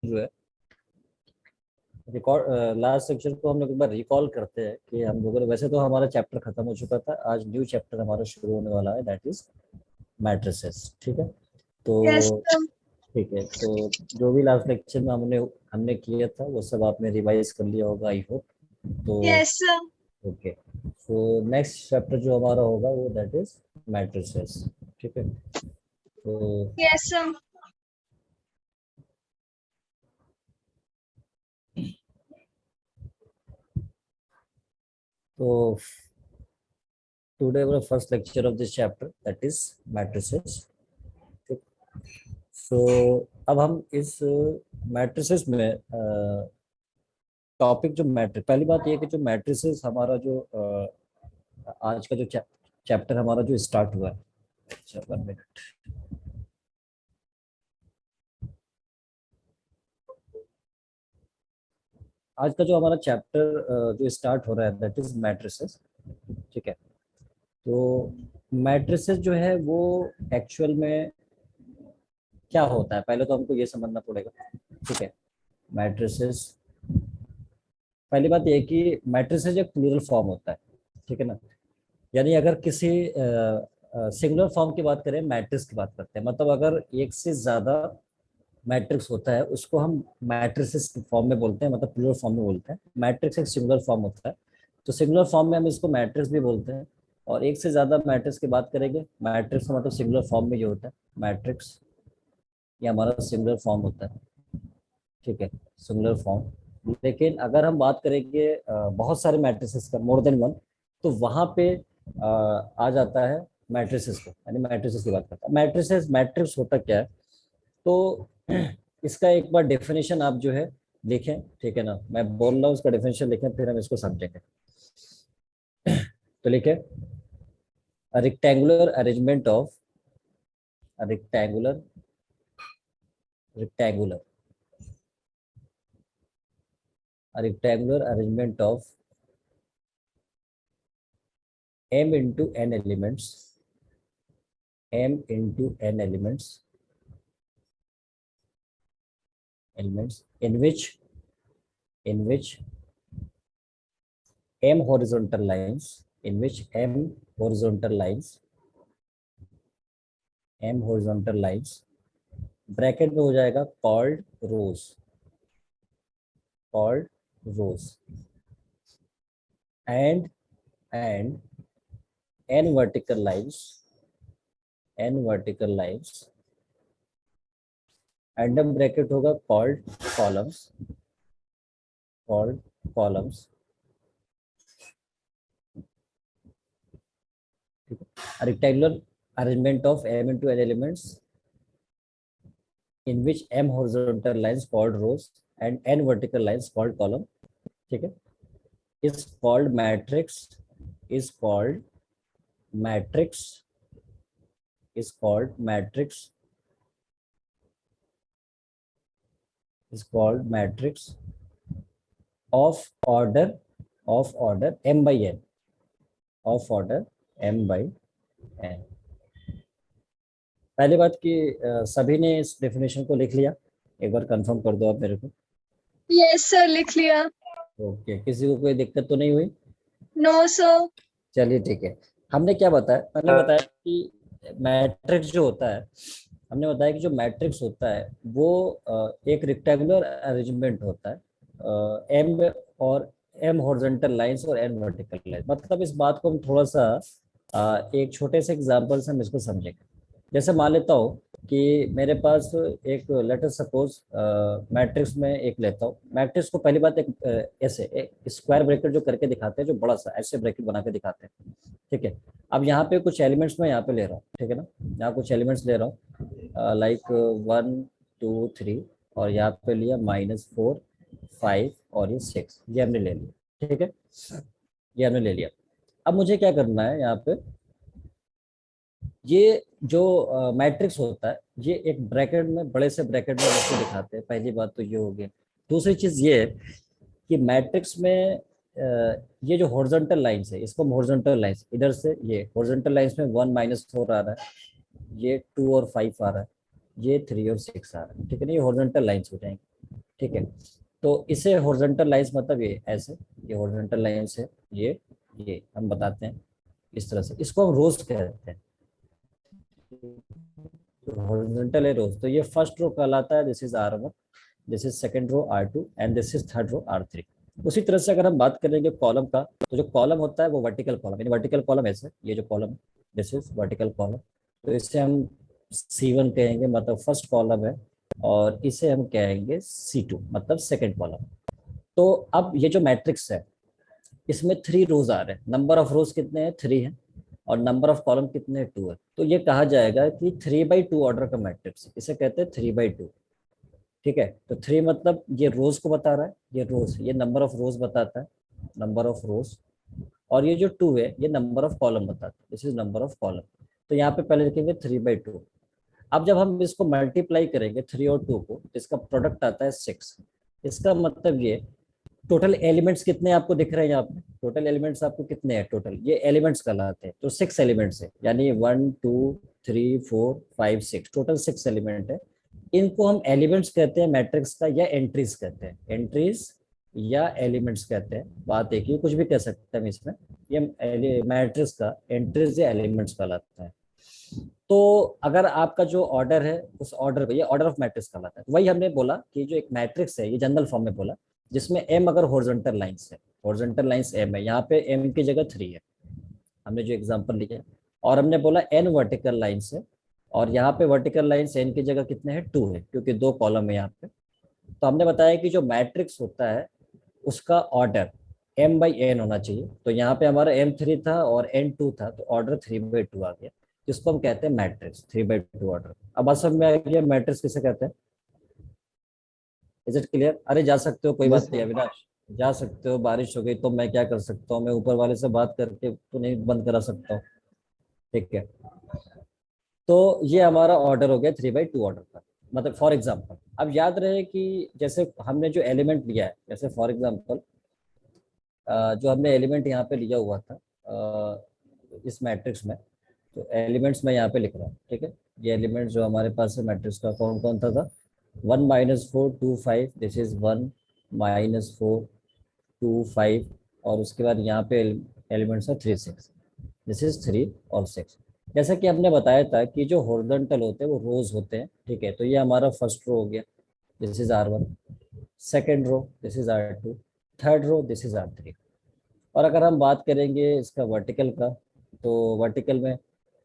जो है record last section को हम लोग एक बार रिकॉल करते हैं कि हम लोगों ने, वैसे तो हमारा चैप्टर खत्म हो चुका था, आज न्यू चैप्टर हमारा शुरू होने वाला है, दैट इज मैट्रिसेस। ठीक है, यस तो ठीक है, तो जो भी लास्ट लेक्चर में हमने हमने किया था वो सब आपने रिवाइज कर लिया होगा, आई होप। तो यस ओके, तो नेक्स्ट चैप्टर जो हमारा होगा वो दैट इज मैट्रिसेस। ठीक है, तो यस तो today our first lecture of this chapter that is matrices। ठीक, सो अब हम इस मैट्रिसेस में टॉपिक जो मैट्रिक, पहली बात ये कि जो मैट्रिसेस हमारा जो आज का जो चैप्टर हमारा जो स्टार्ट हुआ है, अच्छा 1 मिनट, आज का जो हमारा चैप्टर जो स्टार्ट हो रहा है दैट इज मैट्रिसेस। ठीक है, तो मैट्रिसेस जो है वो एक्चुअल में क्या होता है, पहले तो हमको ये समझना पड़ेगा। ठीक है, मैट्रिसेस, पहली बात ये कि मैट्रिसेस एक प्लूरल फॉर्म होता है। ठीक है ना, यानी अगर किसी सिंगुलर फॉर्म की बात करें, मैट्रिक्स की बात करते हैं, मतलब अगर एक से ज्यादा मैट्रिक्स होता है उसको हम मैट्रिसेस फॉर्म में बोलते हैं, मतलब प्लूरल फॉर्म में बोलते हैं। मैट्रिक्स एक सिंगुलर फॉर्म होता है, तो सिंगुलर फॉर्म में हम इसको मैट्रिक्स भी बोलते हैं। और एक से ज्यादा मैट्रिक्स की बात करेंगे, मैट्रिक्स का मतलब सिंगुलर फॉर्म में ये होता है मैट्रिक्स, ये हमारा सिंगुलर फॉर्म होता है। ठीक है, सिंगुलर फॉर्म। लेकिन अगर हम बात करेंगे बहुत सारे मैट्रिसेस का, मोर देन वन, तो वहां पे आ जाता है मैट्रिसेस को, यानी मैट्रिसेस की बात करता है। मैट्रिसेस, मैट्रिक्स होता क्या है, तो इसका एक बार डेफिनेशन आप जो है लिखें। ठीक है ना, मैं बोल रहा हूँ उसका डेफिनेशन लिखें, फिर हम इसको समझेंगे। तो लिखे, rectangular arrangement of, rectangular rectangular rectangular arrangement of m into n elements, m into n elements in which m horizontal lines, in which m horizontal lines bracket में हो जाएगा called rows and and n vertical lines random bracket होगा called columns। A rectangular arrangement of m into n elements in which m horizontal lines called rows and n vertical lines called column, ठीक है, is called matrix is called matrix is called matrix of order m by n, of order m by n। पहली बात कि सभी ने इस definition को लिख लिया, एक बार कंफर्म कर दो आप मेरे को। यस सर लिख लिया। ओके, किसी को कोई दिक्कत तो नहीं हुई? No sir. चलिए ठीक है, हमने क्या बताया, हमने बताया कि मैट्रिक्स जो होता है, हमने बताया कि जो मैट्रिक्स होता है वो एक रेक्टेंगुलर अरेंजमेंट होता है, एम और एम हॉरिजॉन्टल लाइंस और एन वर्टिकल लाइंस। मतलब इस बात को हम थोड़ा सा एक छोटे से एग्जांपल से हम इसको समझेंगे। जैसे मान लेता हूँ कि मेरे पास एक, लेट अस सपोज मैट्रिक्स में एक लेता हूँ। मैट्रिक्स को पहली बात एक ऐसे एक स्क्वायर ब्रैकेट जो करके दिखाते हैं, जो बड़ा सा ऐसे ब्रैकेट बना के दिखाते हैं। ठीक है, अब यहाँ पे कुछ एलिमेंट्स मैं यहाँ पे ले रहा हूँ, ठीक है ना, यहाँ कुछ एलिमेंट्स ले रहा हूँ, लाइक 1 2 3, और यहाँ पे लिया -4 5 और ये 6, ये हमने ले लिया। ठीक है, ये हमने ले लिया। अब मुझे क्या करना है, यहाँ पे ये जो मैट्रिक्स होता है ये एक ब्रैकेट में, बड़े से ब्रैकेट में ऐसे दिखाते हैं। पहली बात तो ये हो गई। दूसरी चीज ये है कि मैट्रिक्स में ये जो हॉरिजॉन्टल लाइंस है, इसको हॉरिजॉन्टल लाइंस, इधर से ये हॉरिजॉन्टल लाइंस में 1 -4 आ रहा है, ये 2 और 5 आ रहा है, ये 3 और 6 आ रहा है। ठीक है ना, ये हॉरिजॉन्टल लाइंस हो जाएंगे। ठीक है। तो इसे हॉरिजॉन्टल लाइंस मतलब ये ऐसे, ये हॉरिजॉन्टल लाइंस है, ये हम बताते हैं इस तरह से, इसको हम रोज कहते हैं। हॉरिजॉन्टल है रोज, तो ये फर्स्ट रो कहलाता है, this is R1, this is second row R2 and this is third row R3। उसी तरह से अगर हम बात करेंगे कॉलम का, तो जो कॉलम होता है वो वर्टिकल कॉलम, यानी वर्टिकल कॉलम ऐसे, ये जो column this is vertical column, तो इसे हम C1 कहेंगे, मतलब फर्स्ट कॉलम है, और इसे हम कहेंगे C2 मतलब सेकंड कॉलम। तो अब ये जो मैट्रिक्स है इसमें 3 रोज आ रहे हैं, नंबर ऑफ रोज कितने हैं, 3 है, और नंबर ऑफ कॉलम कितने हैं, 2 है। तो ये कहा जाएगा कि 3/2 ऑर्डर का मैट्रिक्स, इसे कहते हैं 3/2। ठीक है, तो 3 मतलब ये रोज को बता रहा है, ये रोज, ये नंबर ऑफ रोज बताता है, नंबर ऑफ रोज, और ये जो 2 है ये नंबर ऑफ कॉलम बताता है, this is number of column. तो यहाँ पे पहले लिखेंगे 3/2। अब जब हम इसको मल्टीप्लाई करेंगे 3 और 2 को, तो इसका प्रोडक्ट आता है 6। इसका मतलब ये टोटल एलिमेंट्स कितने आपको दिख रहे हैं यहाँ पे, टोटल एलिमेंट्स आपको कितने हैं, टोटल ये एलिमेंट्स कहलाते हैं, तो 6 एलिमेंट्स है, यानी 1 2 3 4 5 6, टोटल 6 एलिमेंट है। इनको हम एलिमेंट्स कहते हैं मैट्रिक्स का, या एंट्रीज कहते हैं, एंट्रीज या एलिमेंट्स कहते हैं, बात एक ही, कुछ भी कह सकते हैं हम इसमें। ये मैट्रिक्स का एंट्रीज या एलिमेंट्स कहलाता है। तो अगर आपका जो ऑर्डर है उस ऑर्डर को, ये ऑर्डर ऑफ मैट्रिक्स कहलाता है। तो वही हमने बोला कि जो एक मैट्रिक्स है, ये जनरल फॉर्म में बोला, जिसमें एम अगर हॉरिजॉन्टल लाइंस है, हॉरिजॉन्टल लाइंस एम है, यहाँ पे एम की जगह 3 है, हमने जो एग्जांपल लिया है। और हमने बोला एन वर्टिकल लाइंस है, और यहाँ पे वर्टिकल लाइंस एन की जगह कितने हैं, 2 है, क्योंकि 2 कॉलम है यहाँ पे। तो हमने बताया कि जो मैट्रिक्स होता है उसका ऑर्डर m/n होना चाहिए। तो यहाँ पे हमारा m3 था और n2 था, तो ऑर्डर 3/2 आ गया, जिसको हम कहते हैं मैट्रिक्स, 3/2 ऑर्डर। अब बात समझ में आ गया मैट्रिक्स किसे कहते हैं, इज इट क्लियर? अरे जा सकते हो, कोई यस बात नहीं सर। अविनाश, जा सकते हो, बारिश हो गई तो मैं क्या कर सकता हूँ, मैं ऊपर वाले से बात करके तो नहीं बंद करा सकता हूँ। ठीक है, तो ये हमारा ऑर्डर हो गया 3/2 ऑर्डर का। मतलब फॉर एग्जाम्पल, अब याद रहे कि जैसे हमने जो एलिमेंट लिया है, जैसे फॉर एग्जाम्पल जो हमने एलिमेंट यहाँ पे लिया हुआ था इस मैट्रिक्स में, तो एलिमेंट्स मैं यहाँ पे लिख रहा हूँ। ठीक है, ये एलिमेंट जो हमारे पास है मैट्रिक्स का, कौन कौन था 1 - 4 2 5, दिस इज 1 - 4 2 5, और उसके बाद यहाँ पे एलिमेंट्स है 3 6, दिस इज 3 और 6। जैसा कि हमने बताया था कि जो हॉरिजॉन्टल होते हैं वो रोज होते हैं। ठीक है, तो ये हमारा फर्स्ट रो हो गया, this is R1, second row this is R2, third row this is R3। और अगर हम बात करेंगे इसका वर्टिकल का, तो वर्टिकल में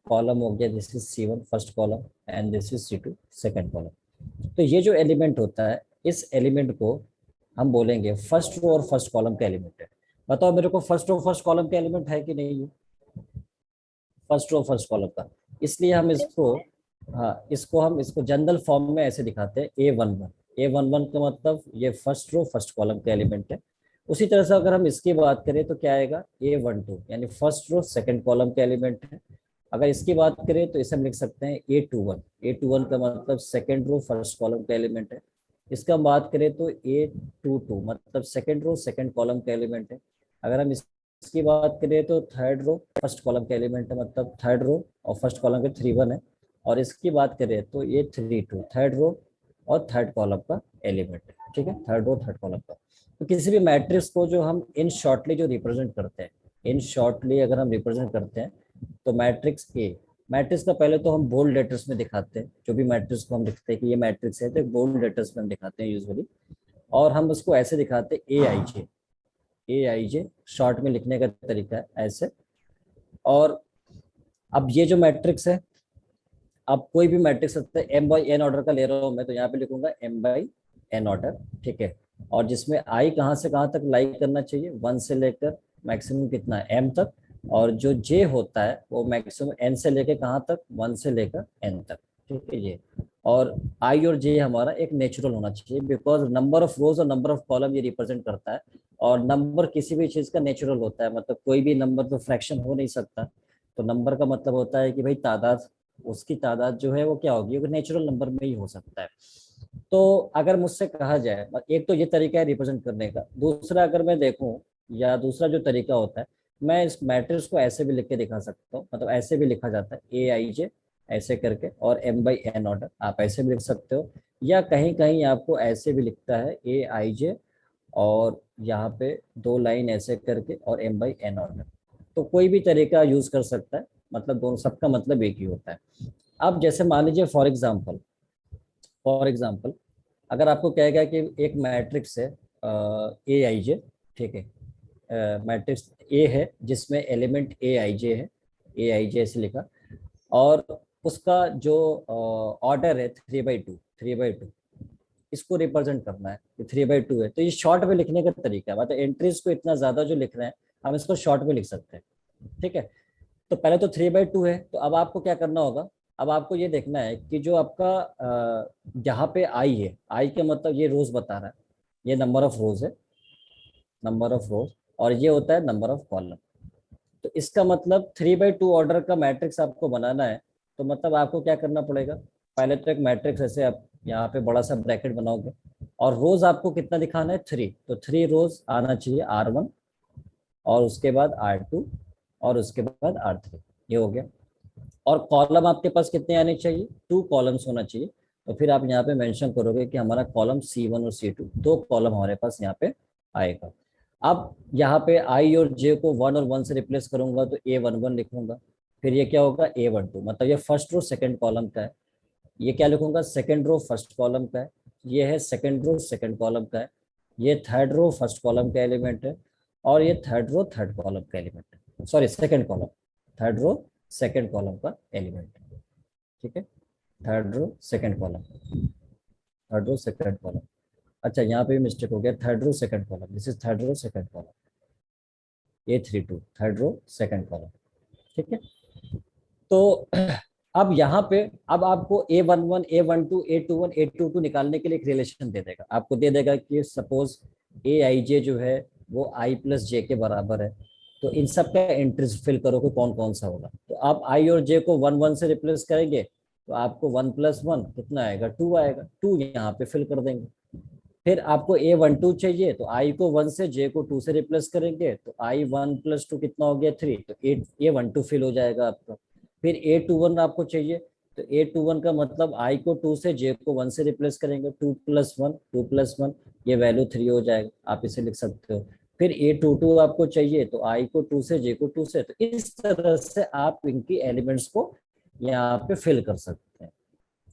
कॉलम हो गया, this is C1 first column and this is C2 second column. तो ये जो एलिमेंट होता है, इस एलिमेंट को हम बोलेंगे फर्स्ट रो और फर्स्ट कॉलम का एलिमेंट है। बताओ मेरे को, फर्स्ट रो फर्स्ट कॉलम का एलिमेंट है कि नहीं है, फर्स्ट रो फर्स्ट कॉलम का। इसलिए हम इसको, हाँ इसको हम इसको जनरल फॉर्म में ऐसे दिखाते हैं A11। A11 का मतलब ये फर्स्ट रो फर्स्ट कॉलम का एलिमेंट है। उसी तरह से अगर हम इसकी बात करें तो क्या आएगा, A12 यानी फर्स्ट रो सेकंड कॉलम का एलिमेंट है। अगर इसकी बात करें तो इसे हम लिख सकते हैं A21। A21 का मतलब सेकंड रो फर्स्ट कॉलम का एलिमेंट है। इसका हम बात करें तो A22 मतलब सेकंड रो सेकंड कॉलम का एलिमेंट है। अगर हम इसकी बात करें तो थर्ड रो फर्स्ट कॉलम का एलिमेंट है, मतलब थर्ड रो और फर्स्ट कॉलम के 3 1 है। और इसकी बात करें तो ये 3 2 थर्ड रो और थर्ड कॉलम का एलिमेंट है। ठीक है, थर्ड रो थर्ड कॉलम का। तो किसी भी मैट्रिक्स को जो हम इन शॉर्टली जो रिप्रेजेंट करते हैं, इन शॉर्टली अगर हम रिप्रेजेंट करते हैं, तो मैट्रिक्स ए, मैट्रिक्स का पहले तो हम बोल्ड लेटर्स में दिखाते हैं, जो भी मैट्रिक्स को हम लिखते हैं कि ये मैट्रिक्स है, तो बोल्ड लेटर्स में हम दिखाते हैं यूजुअली। और हम उसको ऐसे दिखाते हैं AIJ, AIJ शॉर्ट में लिखने का तरीका है ऐसे। और अब ये जो मैट्रिक्स है, अब कोई भी मैट्रिक्स होता है M/n ऑर्डर का ले रहा हूँ मैं, तो यहाँ पे लिखूंगा M/n ऑर्डर। ठीक है, और जिसमें I कहाँ से कहाँ तक लाई करना चाहिए, 1 से लेकर मैक्सिमम कितना है M तक, और जो J होता है वो मैक्सिमम N से लेकर कहाँ तक, 1 से लेकर N तक। ठीक है ये, और I और J हमारा एक नेचुरल होना चाहिए, बिकॉज नंबर ऑफ रोज और नंबर ऑफ कॉलम ये रिप्रेजेंट करता है। और नंबर किसी भी चीज का नेचुरल होता है, मतलब कोई भी नंबर तो फ्रैक्शन हो नहीं सकता। तो नंबर का मतलब होता है कि भाई तादाद, उसकी तादाद जो है वो क्या होगी, वो नेचुरल नंबर में ही हो सकता है। तो अगर मुझसे कहा जाए, एक तो ये तरीका है रिप्रेजेंट करने का, दूसरा अगर मैं देखूं, या दूसरा जो तरीका होता है, मैं इस मैट्रिक्स को ऐसे भी लिख के दिखा सकता हूँ, मतलब ऐसे भी लिखा जाता है AIJ ऐसे करके, और M/n ऑर्डर आप ऐसे भी लिख सकते हो। या कहीं कहीं आपको ऐसे भी लिखता है ए आई जे, और यहाँ पे 2 लाइन ऐसे करके और m बाई n ऑर्डर। तो कोई भी तरीका यूज कर सकता है, मतलब दोनों, सबका मतलब एक ही होता है। अब जैसे मान लीजिए फॉर एग्जाम्पल अगर आपको कहेगा कि एक मैट्रिक्स है ए आई जे, ठीक है, मैट्रिक्स ए है जिसमें एलिमेंट ए आई जे है, ए आई जे ऐसे लिखा, और उसका जो ऑर्डर है 3/2, 3/2, इसको रिप्रेजेंट करना है कि 3/2 है। तो ये शॉर्ट में लिखने का तरीका है, मतलब एंट्रीज को इतना ज्यादा जो लिख रहे हैं हम इसको शॉर्ट में लिख सकते हैं, ठीक है। तो पहले तो 3/2 है, तो अब आपको क्या करना होगा, अब आपको ये देखना है कि जो आपका यहाँ पे आई है, आई का मतलब ये रोज बता रहा है, ये नंबर ऑफ रोज है, नंबर ऑफ रोज, और ये होता है नंबर ऑफ कॉलम। तो इसका मतलब 3/2 ऑर्डर का मैट्रिक्स आपको बनाना है, तो मतलब आपको क्या करना पड़ेगा, पहले तो एक मैट्रिक्स ऐसे आप यहाँ पे बड़ा सा ब्रैकेट बनाओगे, और रोज आपको कितना दिखाना है, 3, तो 3 रोज आना चाहिए R1, और उसके बाद R2, और उसके बाद R3, ये हो गया। और कॉलम आपके पास कितने आने चाहिए, 2 कॉलम्स होना चाहिए। तो फिर आप यहाँ पे मेंशन करोगे कि हमारा कॉलम C1 और C2, 2 कॉलम हमारे पास यहाँ पे आएगा। अब यहाँ पे आई और जे को 1 और 1 से रिप्लेस करूंगा तो A11 लिखूंगा, फिर ये क्या होगा A12, मतलब ये फर्स्ट रो सेकंड कॉलम का है। ये क्या लिखूंगा, सेकंड रो फर्स्ट कॉलम का है। ये है सेकंड रो सेकंड कॉलम का है। ये थर्ड रो फर्स्ट कॉलम का एलिमेंट है, और ये थर्ड रो थर्ड कॉलम का एलिमेंट है, sorry second column, third row second column का एलिमेंट है, ठीक है। Third row second column, third row second column. अच्छा यहाँ पे मिस्टेक हो गया, third row second column, this is third row second column, A32 third row second column, ठीक है। तो अब यहाँ पे, अब आपको A11 A12 A21 A22 निकालने के लिए एक रिलेशन दे देगा, आपको दे देगा कि सपोज ए आई जे जो है वो आई प्लस जे के बराबर है, तो इन सब का एंट्रीज फिल करो कि कौन कौन सा होगा। तो आप आई और जे को 1 1 से रिप्लेस करेंगे, तो आपको 1 + 1 कितना आएगा, 2 आएगा, 2 यहाँ पे फिल कर देंगे। फिर आपको A12 चाहिए, तो आई को 1 से, जे को 2 से रिप्लेस करेंगे, तो I1 + 2 कितना हो गया, 3, तो A12 फिल हो जाएगा आपका। फिर A21 आपको चाहिए, तो A21 का मतलब आई को 2 से, जे को 1 से रिप्लेस करेंगे, 2 + 1 ये वैल्यू 3 हो जाएगा, आप इसे लिख सकते हो। फिर A22 आपको चाहिए, तो आई को 2 से, जे को 2 से, तो इस तरह से आप इनकी एलिमेंट्स को यहाँ पे फिल कर सकते हैं।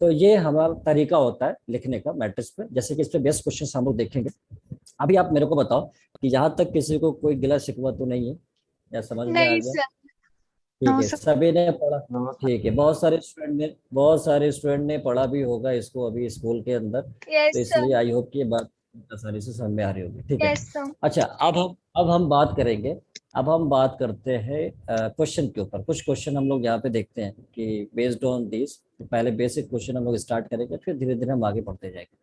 तो ये हमारा तरीका होता है लिखने का मैट्रिक्स पे। जैसे कि इस पे बेस्ट क्वेश्चन हम लोग देखेंगे। अभी आप मेरे को बताओ कि यहाँ तक किसी को कोई गिला शिकवा तो नहीं है, या समझ में आ नहीं गया, सर। ठीक नो है, सर। सभी ने पढ़ा, नो सर। ठीक है। बहुत सारे स्टूडेंट ने पढ़ा भी होगा इसको अभी स्कूल के अंदर, तो यस सर। इसलिए आई होप कि ये बात आसानी से समझ में आ रही होगी, ठीक है। Yes sir. अच्छा, अब हम बात करेंगे, अब हम बात करते हैं क्वेश्चन के ऊपर। कुछ क्वेश्चन हम लोग यहाँ पे देखते हैं कि बेस्ड ऑन दिस, पहले बेसिक क्वेश्चन हम लोग स्टार्ट करेंगे, फिर धीरे धीरे हम आगे बढ़ते जाएंगे।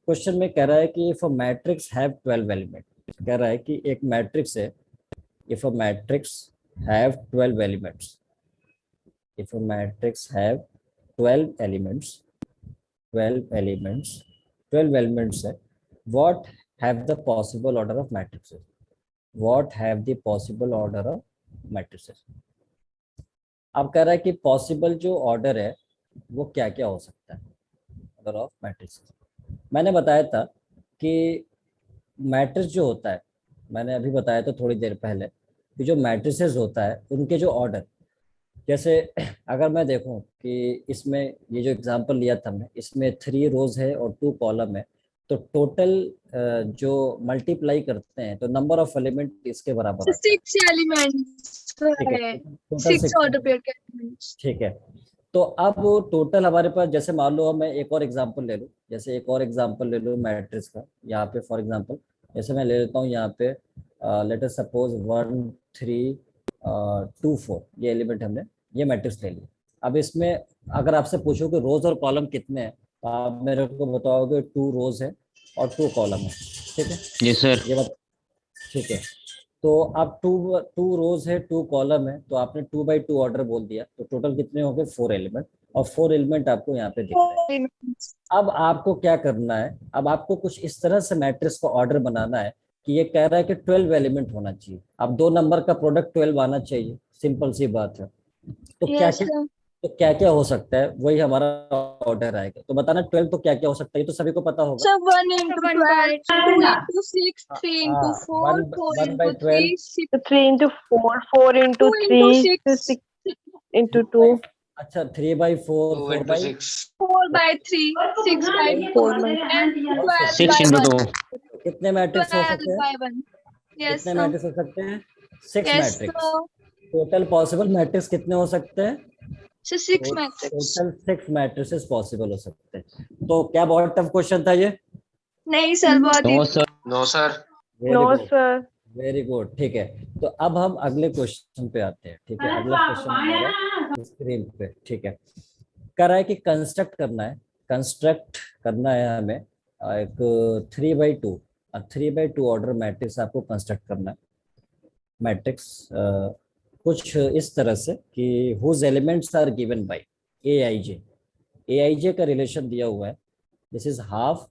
क्वेश्चन में कह रहा है कि if a matrix have 12 element, कह रहा है कि एक मैट्रिक्स है, if a matrix have 12 elements, if a matrix have 12 elements, 12 elements, 12 elements है, what have the possible order of matrices, what have the possible order of matrices। अब कह रहा है कि पॉसिबल जो ऑर्डर है वो क्या क्या हो सकता है, ऑर्डर ऑफ मैट्रिसेस। मैंने बताया था कि मैट्रिक्स जो होता है, मैंने अभी बताया था थोड़ी देर पहले, कि जो मैट्रिसेस होता है उनके जो ऑर्डर, जैसे अगर मैं देखूं कि इसमें ये जो एग्जांपल लिया था मैं, इसमें 3 रोज है और 2 कॉलम है, तो टोटल जो मल्टीप्लाई करते हैं तो नंबर ऑफ एलिमेंट इसके बराबर आता है, 6 एलिमेंट्स ठीक है, है। टोटल 6 6, ऑर्डर पेयर के एलिमेंट्स। ठीक है। तो अब टोटल हमारे पास, जैसे मान लो मैं एक और एग्जांपल ले लूँ, जैसे एक और एग्जांपल ले लूँ मैट्रिक्स का, यहाँ पे फॉर एग्जांपल जैसे मैं ले लेता हूँ यहाँ पे, लेट अस सपोज 1 3 2 4, ये एलिमेंट हमने, ये मैट्रिक्स ले लिया। अब इसमें अगर आपसे पूछो कि रोज और कॉलम कितने हैं, तो आप मेरे को बताओगे 2 रोज है और 2 कॉलम है, ठीक है, जी सर। ये बात, ठीक है। तो अब टू टू रोज है 2 कॉलम है, तो आपने 2/2 ऑर्डर बोल दिया, तो टोटल कितने हो गए, 4 एलिमेंट, और 4 एलिमेंट आपको यहाँ पे दिख रहे हैं। 4 एलिमेंट्स। अब आपको क्या करना है, अब आपको कुछ इस तरह से मैट्रिक्स को ऑर्डर बनाना है कि ये कह रहा है कि 12 एलिमेंट होना चाहिए, अब 2 नंबर का प्रोडक्ट 12 आना चाहिए, सिंपल सी बात है। तो क्या यस क्या सर। तो क्या क्या हो सकता है, वही हमारा ऑर्डर आएगा। तो बताना 12 तो क्या क्या हो सकता है, ये तो सभी को पता होगा। So 1 into 1 12, by 2 into 6, 3 into हाँ, 4, 4 1 by into 12, 3, 6, So 3 into 4, 4 into 2 into 3, 6, 6 into 2, अच्छा 3/4, 2 4 into by 6. 4 by 3, 6 by 4 2, by and 12 6 by into 1. 2. कितने मैट्रिक्स हो सकते 12 हैं? by 1. Yes, कितने sir. मैट्रिक्स हो सकते हैं? 6 Yes, matrix. sir. Total possible matrix कितने हो सकते हैं? So 6 matrix. Total 6 matrices possible हो सकते हैं। तो क्या बहुत टफ क्वेश्चन था ये? नहीं सर, बहुत No, ही sir. No, sir. Very no good, sir. Very good. ठीक है, तो अब हम अगले क्वेश्चन पे आते हैं। ठीक है, अगला क्वेश्चन हमारा स्क्रीन पे। ठीक है, कर रहा है कि कंस्ट्रक्ट करना है, कंस्ट्रक्ट करना है हमें एक 3/2, 3/2 ऑर्डर मैट्रिक्स आपको कंस्ट्रक्ट करना है। मैट्रिक्स कुछ इस तरह से कि whose elements are given by A I J. A I J का रिलेशन दिया हुआ है, this is half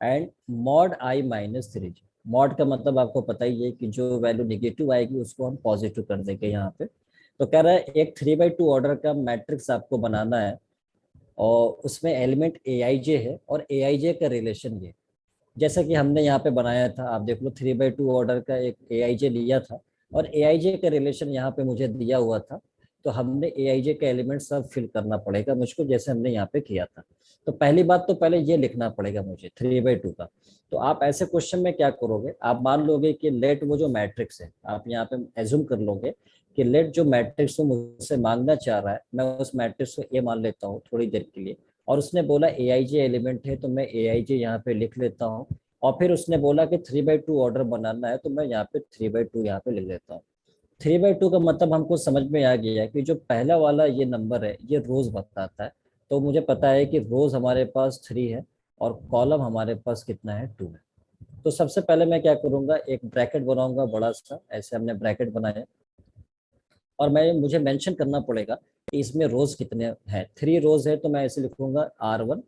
and mod I minus 3 J. Mod का मतलब आपको पता ही है कि जो वैल्यू निगेटिव आएगी उसको हम पॉजिटिव कर देंगे यहाँ पे। तो कह रहा है एक 3/2 ऑर्डर का मैट्रिक्स आपको बनाना है और उसमें एलिमेंट ए आई जे है और ए आई जे का रिलेशन ये, जैसा कि हमने यहाँ पे बनाया था। आप देख लो 3/2 ऑर्डर का एक ए आई जे लिया था और ए आई जे का रिलेशन यहाँ पे मुझे दिया हुआ था। तो हमने ए आई जे का एलिमेंट सब फिल करना पड़ेगा मुझको, जैसे हमने यहाँ पे किया था। तो पहली बात तो पहले ये लिखना पड़ेगा मुझे 3/2 का। तो आप ऐसे क्वेश्चन में क्या करोगे, आप मान लोगे कि लेट वो जो मैट्रिक्स है, आप यहाँ पे एज्यूम कर लोगे कि लेट जो मैट्रिक्स को मुझसे मांगना चाह रहा है, मैं उस मैट्रिक्स को ए मान लेता हूँ थोड़ी देर के लिए। और उसने बोला ए आई जे एलिमेंट है, तो मैं ए आई जे यहाँ पे लिख लेता हूँ। और फिर उसने बोला कि 3/2 ऑर्डर बनाना है, तो मैं यहाँ पे 3/2 यहाँ पे लिख देता हूँ। 3/2 का मतलब हमको समझ में आ गया है कि जो पहला वाला ये नंबर है ये रोज बताता है। तो मुझे पता है कि रोज हमारे पास 3 है और कॉलम हमारे पास कितना है, 2 है। तो सबसे पहले मैं क्या करूंगा, एक ब्रैकेट बनाऊंगा बड़ा सा, ऐसे हमने ब्रैकेट बनाया और मुझे मेंशन करना पड़ेगा कि इसमें रोज कितने हैं। 3 रोज है तो मैं ऐसे लिखूंगा R1,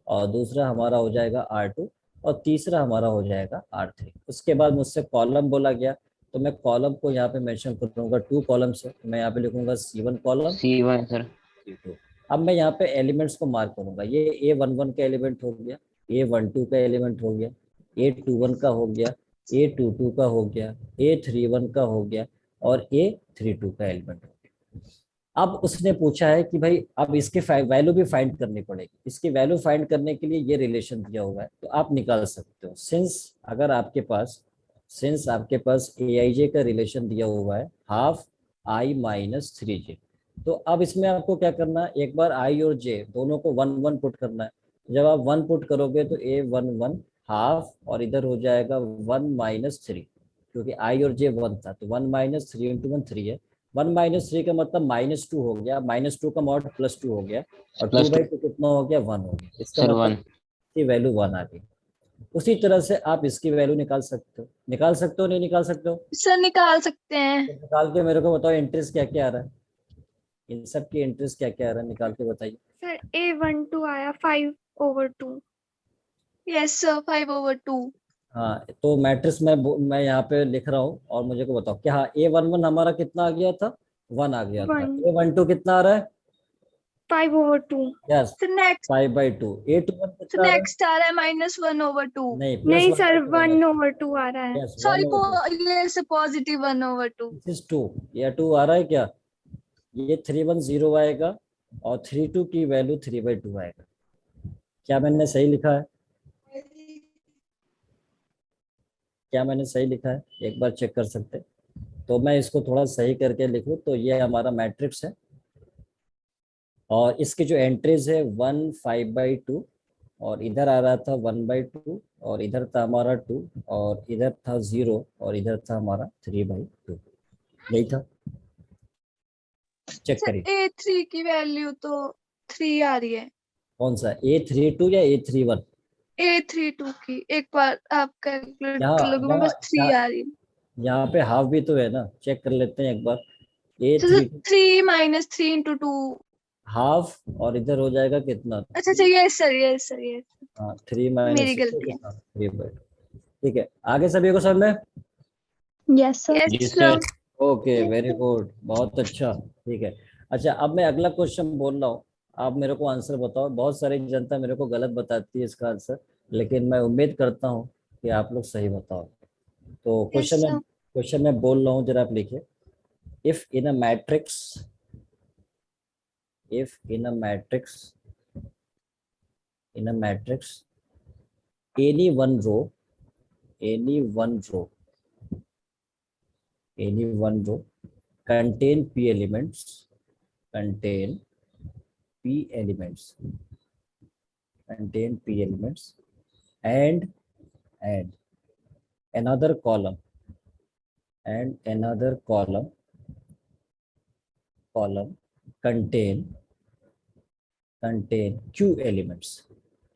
और दूसरा हमारा हो जाएगा R2, और तीसरा हमारा हो जाएगा R3। उसके बाद मुझसे कॉलम बोला गया, तो मैं कॉलम को यहाँ पे मेंशन करूंगा 2 कॉलम से। तो मैं यहाँ पे लिखूंगा C1 column, C1, sir. C2। अब मैं यहाँ पे एलिमेंट्स को मार्क करूंगा, ये A11 का एलिमेंट हो गया, A12 का एलिमेंट हो गया, A21 का हो गया, A22 का हो गया, A31 का हो गया, और A32 का एलिमेंट हो गया। अब उसने पूछा है कि भाई अब इसके वैल्यू भी फाइंड करनी पड़ेगी। इसकी वैल्यू फाइंड करने के लिए ये रिलेशन दिया हुआ है, तो आप निकाल सकते हो। सिंस आपके पास ए आई जे का रिलेशन दिया हुआ है हाफ आई माइनस 3 जे, तो अब इसमें आपको क्या करना है, एक बार आई और जे दोनों को 1 1 पुट करना है। जब आप 1 पुट करोगे तो A11 हाफ, और इधर हो जाएगा 1 - 3, क्योंकि आई और जे 1 था, तो 1 - 3 × 1 3 है। 1 - 3 का मतलब -2 हो गया, -2 का मॉड +2 हो गया, और Plus 2. 2/2 कितना हो गया, 1 हो गया। इसका Sir, मतलब 1. इसकी वैल्यू 1 आ गई। उसी तरह से आप इसकी वैल्यू निकाल सकते हो, निकाल सकते हो, नहीं निकाल सकते हो? सर निकाल सकते हैं। तो निकाल के मेरे को बताओ इंटरेस्ट क्या क्या आ रहा है, इन सब की इंटरेस्ट क्या क्या आ रहा है, निकाल के बताइए। Sir, A12 आया 5/2. Yes sir, 5/2। हाँ, तो मैट्रिक्स मैं यहाँ पे लिख रहा हूँ और मुझे को बताओ क्या। हाँ, A11 हमारा कितना आ गया था, 1 आ गया था। 1. A12 कितना आ रहा है? 5/2. यस, तो नेक्स्ट 5/2। A21 तो कितना आ रहा है? नेक्स्ट आ रहा है -1/2। नहीं, नहीं +1 सर, करके होना चाहिए। 1/2 आ रहा है. Yes, sorry, 1/2। ये पॉजिटिव 1/2। दिस इज 2, या 2 आ रहा है क्या? ये 310 आएगा और 32 की वैल्यू 3/2 आएगा। क्या मैंने सही लिखा है? क्या मैंने सही लिखा है, एक बार चेक कर सकते हैं। तो मैं इसको थोड़ा सही करके लिखूं तो ये हमारा मैट्रिक्स है, और इसकी जो एंट्रीज है 1 5/2, और इधर आ रहा था 1/2, और इधर था हमारा 2, और इधर था 0, और इधर था हमारा 3/2। यही था, चेक सर करिए। A3 की वैल्यू तो 3 आ रही है। कौन सा, A32 या A31? A32 की एक बार आप कैलकुलेट कर यहाँ लोगे, मेरे यहाँ पास 3 यहाँ आ रही है। यहाँ पे हाफ भी तो है ना, चेक कर लेते हैं एक बार। तो A32 3 - 3 × 2। हाफ, और इधर हो जाएगा कितना? अच्छा अच्छा, yes sir, yes sir, yes. हाँ, 3 मेरी - गलती है। कितना, 3/2। ठीक है, आगे सभी को समझ में? Yes sir. Yes Yes, sir. sir. Okay, very good, बहुत अच्छा। ठीक है, अच्छा, अब मैं अगला क्वेश्चन बोल रहा हूँ, आप मेरे को आंसर बताओ। बहुत सारी जनता मेरे को गलत बताती है इसका आंसर, लेकिन मैं उम्मीद करता हूँ कि आप लोग सही बताओ। तो Yes, sir. क्वेश्चन मैं बोल रहा हूँ, जरा आप लिखिए। If in a matrix, if in a matrix, in a matrix, any one row, any one row, any one row contain p elements, contain p elements, contain p elements, and and another column, and another column contain q elements,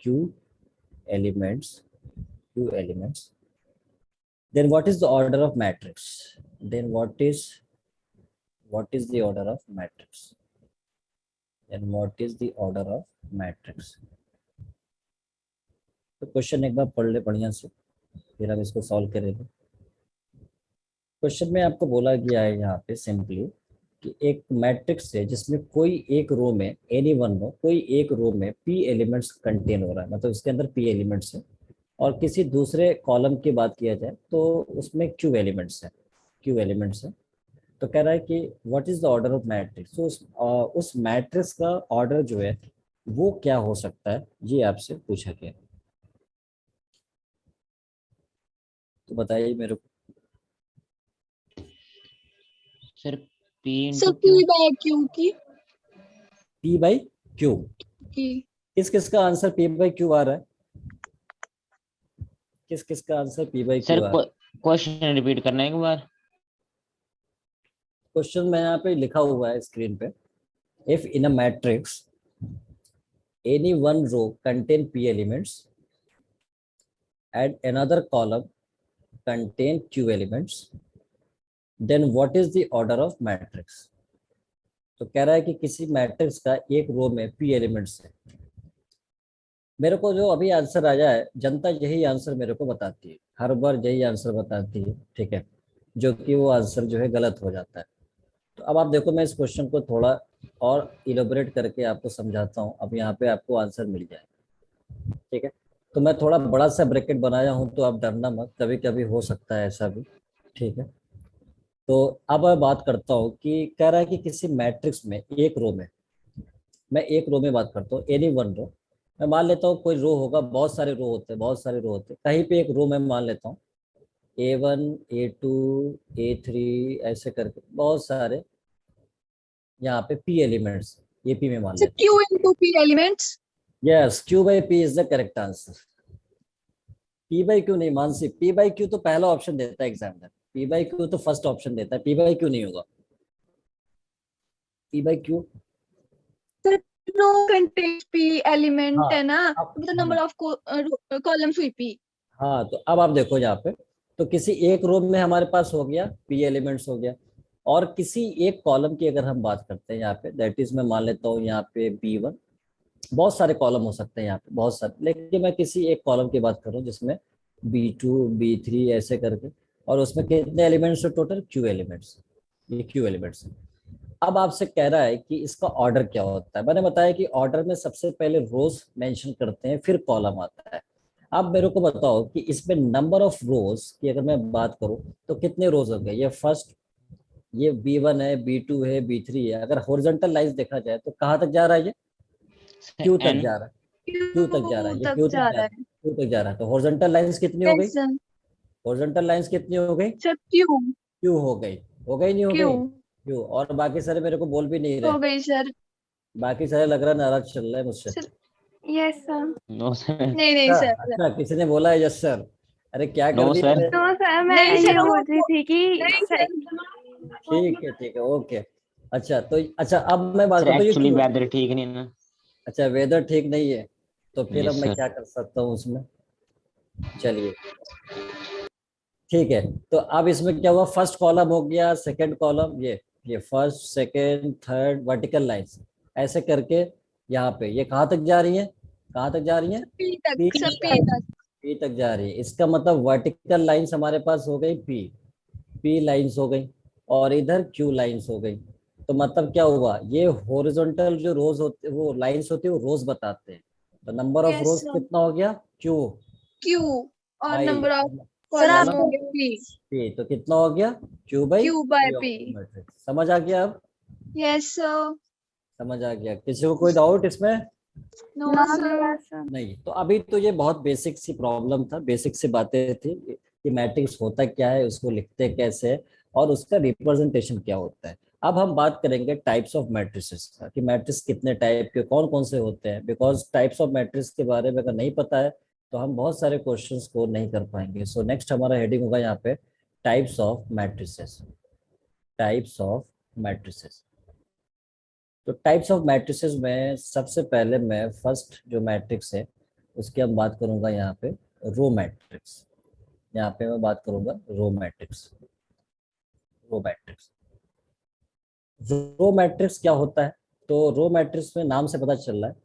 q elements, q elements. Then what is the order of matrix? Then what is the order of matrix? Then what is the order of matrix? तो question एक बार पढ़ ले बढ़िया से, फिर हम इसको solve करेंगे। क्वेश्चन में आपको बोला गया है यहाँ पे सिंपली कि एक मैट्रिक्स है जिसमें कोई एक रो में, एनी वन रो, कोई एक रो में पी एलिमेंट्स कंटेन हो रहा है, मतलब इसके अंदर पी एलिमेंट्स है। और किसी दूसरे कॉलम की बात किया जाए तो उसमें क्यू एलिमेंट्स है, क्यू एलिमेंट्स है। तो कह रहा है कि what is the order of matrix. तो उस मैट्रिक्स का ऑर्डर जो है वो क्या हो सकता है, ये आपसे पूछा गया। तो बताइए मेरे को। Sir P So into P Q। by Q की पी बाई क्यू, की किस किस का आंसर पी बाई क्यू आ रहा है? किस किस का आंसर पी बाई सर क्यू आ रहा है? क्वेश्चन रिपीट करना एक बार। क्वेश्चन में यहाँ पे लिखा हुआ है स्क्रीन पे, if in a matrix any one row contain p elements and another column contain q elements, then what is the order of matrix। तो कह रहा है कि किसी मैट्रिक्स का एक रो में p एलिमेंट्स है। मेरे को जो अभी आंसर आया है, जनता यही आंसर मेरे को बताती है, हर बार यही आंसर बताती है, ठीक है, जो कि वो आंसर जो है गलत हो जाता है। तो अब आप देखो, मैं इस क्वेश्चन को थोड़ा और इलेबोरेट करके आपको समझाता हूँ। अब यहाँ पे आपको आंसर मिल जाए, ठीक है। तो मैं थोड़ा बड़ा सा ब्रैकेट बनाया हूँ, तो आप डरना मत, कभी कभी हो सकता है ऐसा भी, ठीक है। तो अब मैं बात करता हूँ कि कह रहा है कि किसी मैट्रिक्स में एक रो में, मैं एक रो में बात करता हूँ, एनी वन रो। मैं मान लेता हूँ कोई रो होगा, बहुत सारे रो होते हैं, बहुत सारे रो होते हैं, कहीं पे एक रो में मान लेता हूँ A1, A2, A3 ऐसे करके बहुत सारे यहाँ पे P एलिमेंट्स, ये P में मान so लेता हूँ। Q into P elements yes, Q by P is the correct answer. P by Q नहीं मानसी, P बाई Q तो पहला ऑप्शन देता है एग्जामिनर, P बाई Q तो फर्स्ट ऑप्शन देता है, P बाई Q नहीं होगा। P by Q, sir row contains P element हाँ है ना, अब the number of columns हुई P। हाँ, तो अब आप देखो यहाँ पे, तो किसी एक रो में हमारे पास हो गया P एलिमेंट्स हो गया, और किसी एक कॉलम की अगर हम बात करते हैं यहाँ पे, दैट इज मैं मान लेता हूँ यहाँ पे B1, बहुत सारे कॉलम हो सकते हैं यहाँ पे, बहुत सारे, लेकिन मैं किसी एक कॉलम की बात करूँ जिसमें B2, B3 ऐसे करके, और उसमें कितने एलिमेंट्स है टोटल, Q एलिमेंट्स, ये Q एलिमेंट्स है। अब आपसे कह रहा है कि इसका ऑर्डर क्या होता है। मैंने बताया कि ऑर्डर में सबसे पहले रोज मेंशन करते हैं, फिर कॉलम आता है। अब मेरे को बताओ कि इसमें नंबर ऑफ रोज की अगर मैं बात करूं तो कितने रोज हो गए। ये फर्स्ट, ये B1 है, B2 है, B3 है। अगर हॉरिजॉन्टल लाइंस देखा जाए तो कहाँ तक जा रहा है, ये क्यू तक N। जा रहा है, क्यू तक जा रहा है, Q ये तक क्यू तक जा जा रहा रहा है। है, क्यू तक जा रहा है। तो हॉरिजॉन्टल लाइंस कितनी हो गई, Yes sir, हॉरिजॉन्टल लाइंस कितनी हो गई, sir Q क्यू हो गई, हो गई नहीं हो Q गई, क्यू। और बाकी सारे मेरे को बोल भी नहीं हो रहे, गई सर। बाकी सारे लग रहा है नाराज चल रहा है मुझसे। Sir Yes, sir. No sir. नहीं नहीं अच्छा सर, अच्छा, किसी ने बोला है यस सर। अरे क्या कर नो दिया सर। तो सर मैं नहीं ये सर वो बोल रही थी कि नहीं सर, सर ठीक है ओके। अच्छा तो अच्छा, अब मैं बात सर करता हूँ ये एक्चुअली क्यों, वेदर ठीक नहीं है ना। अच्छा वेदर ठीक नहीं है, तो फिर अब यस मैं सर। क्या कर सकता हूँ उसमें। चलिए ठीक है, तो अब इसमें क्या हुआ, फर्स्ट कॉलम हो गया, सेकंड कॉलम, ये first second third vertical lines ऐसे करके यहाँ पे ये कहाँ तक जा रही है, कहाँ तक जा रही है, P पी तक, सब P तक, तक। पी तक जा रही है। इसका मतलब वर्टिकल लाइंस हमारे पास हो गई पी, पी लाइंस हो गई, और इधर क्यू लाइंस हो गई। तो मतलब क्या हुआ, ये हॉरिजॉन्टल जो रोज होते, वो लाइंस होती है, वो रोज बताते हैं। तो number of Yes, rows sir. कितना हो गया, क्यू Q और बाई number of सर आप column हो गया P. पी, तो कितना हो गया, Q by Q by P of P. Matrix. समझ आ गया अब, Yes, sir. समझ आ गया, किसी को कोई डाउट इसमें? No, no sir. सर। नहीं। तो अभी तो ये बहुत बेसिक सी प्रॉब्लम था, बेसिक सी बातें थी कि मैट्रिक्स होता क्या है, उसको लिखते कैसे है, और उसका रिप्रेजेंटेशन क्या होता है। अब हम बात करेंगे टाइप्स ऑफ मैट्रिसेस का, कि मैट्रिक्स कितने टाइप के, कौन कौन से होते हैं। बिकॉज टाइप्स ऑफ मैट्रिक्स के बारे में अगर नहीं पता है तो हम बहुत सारे क्वेश्चंस को नहीं कर पाएंगे। सो नेक्स्ट हमारा हेडिंग होगा यहाँ पे types of matrices. Types of matrices. तो टाइप्स ऑफ मैट्रिसेस में सबसे पहले मैं फर्स्ट जो मैट्रिक्स है उसकी हम बात करूंगा यहाँ पे, रो मैट्रिक्स। यहाँ पे मैं बात करूंगा row matrix. Row matrix, row matrix क्या होता है? तो रो मैट्रिक्स में नाम से पता चल रहा है,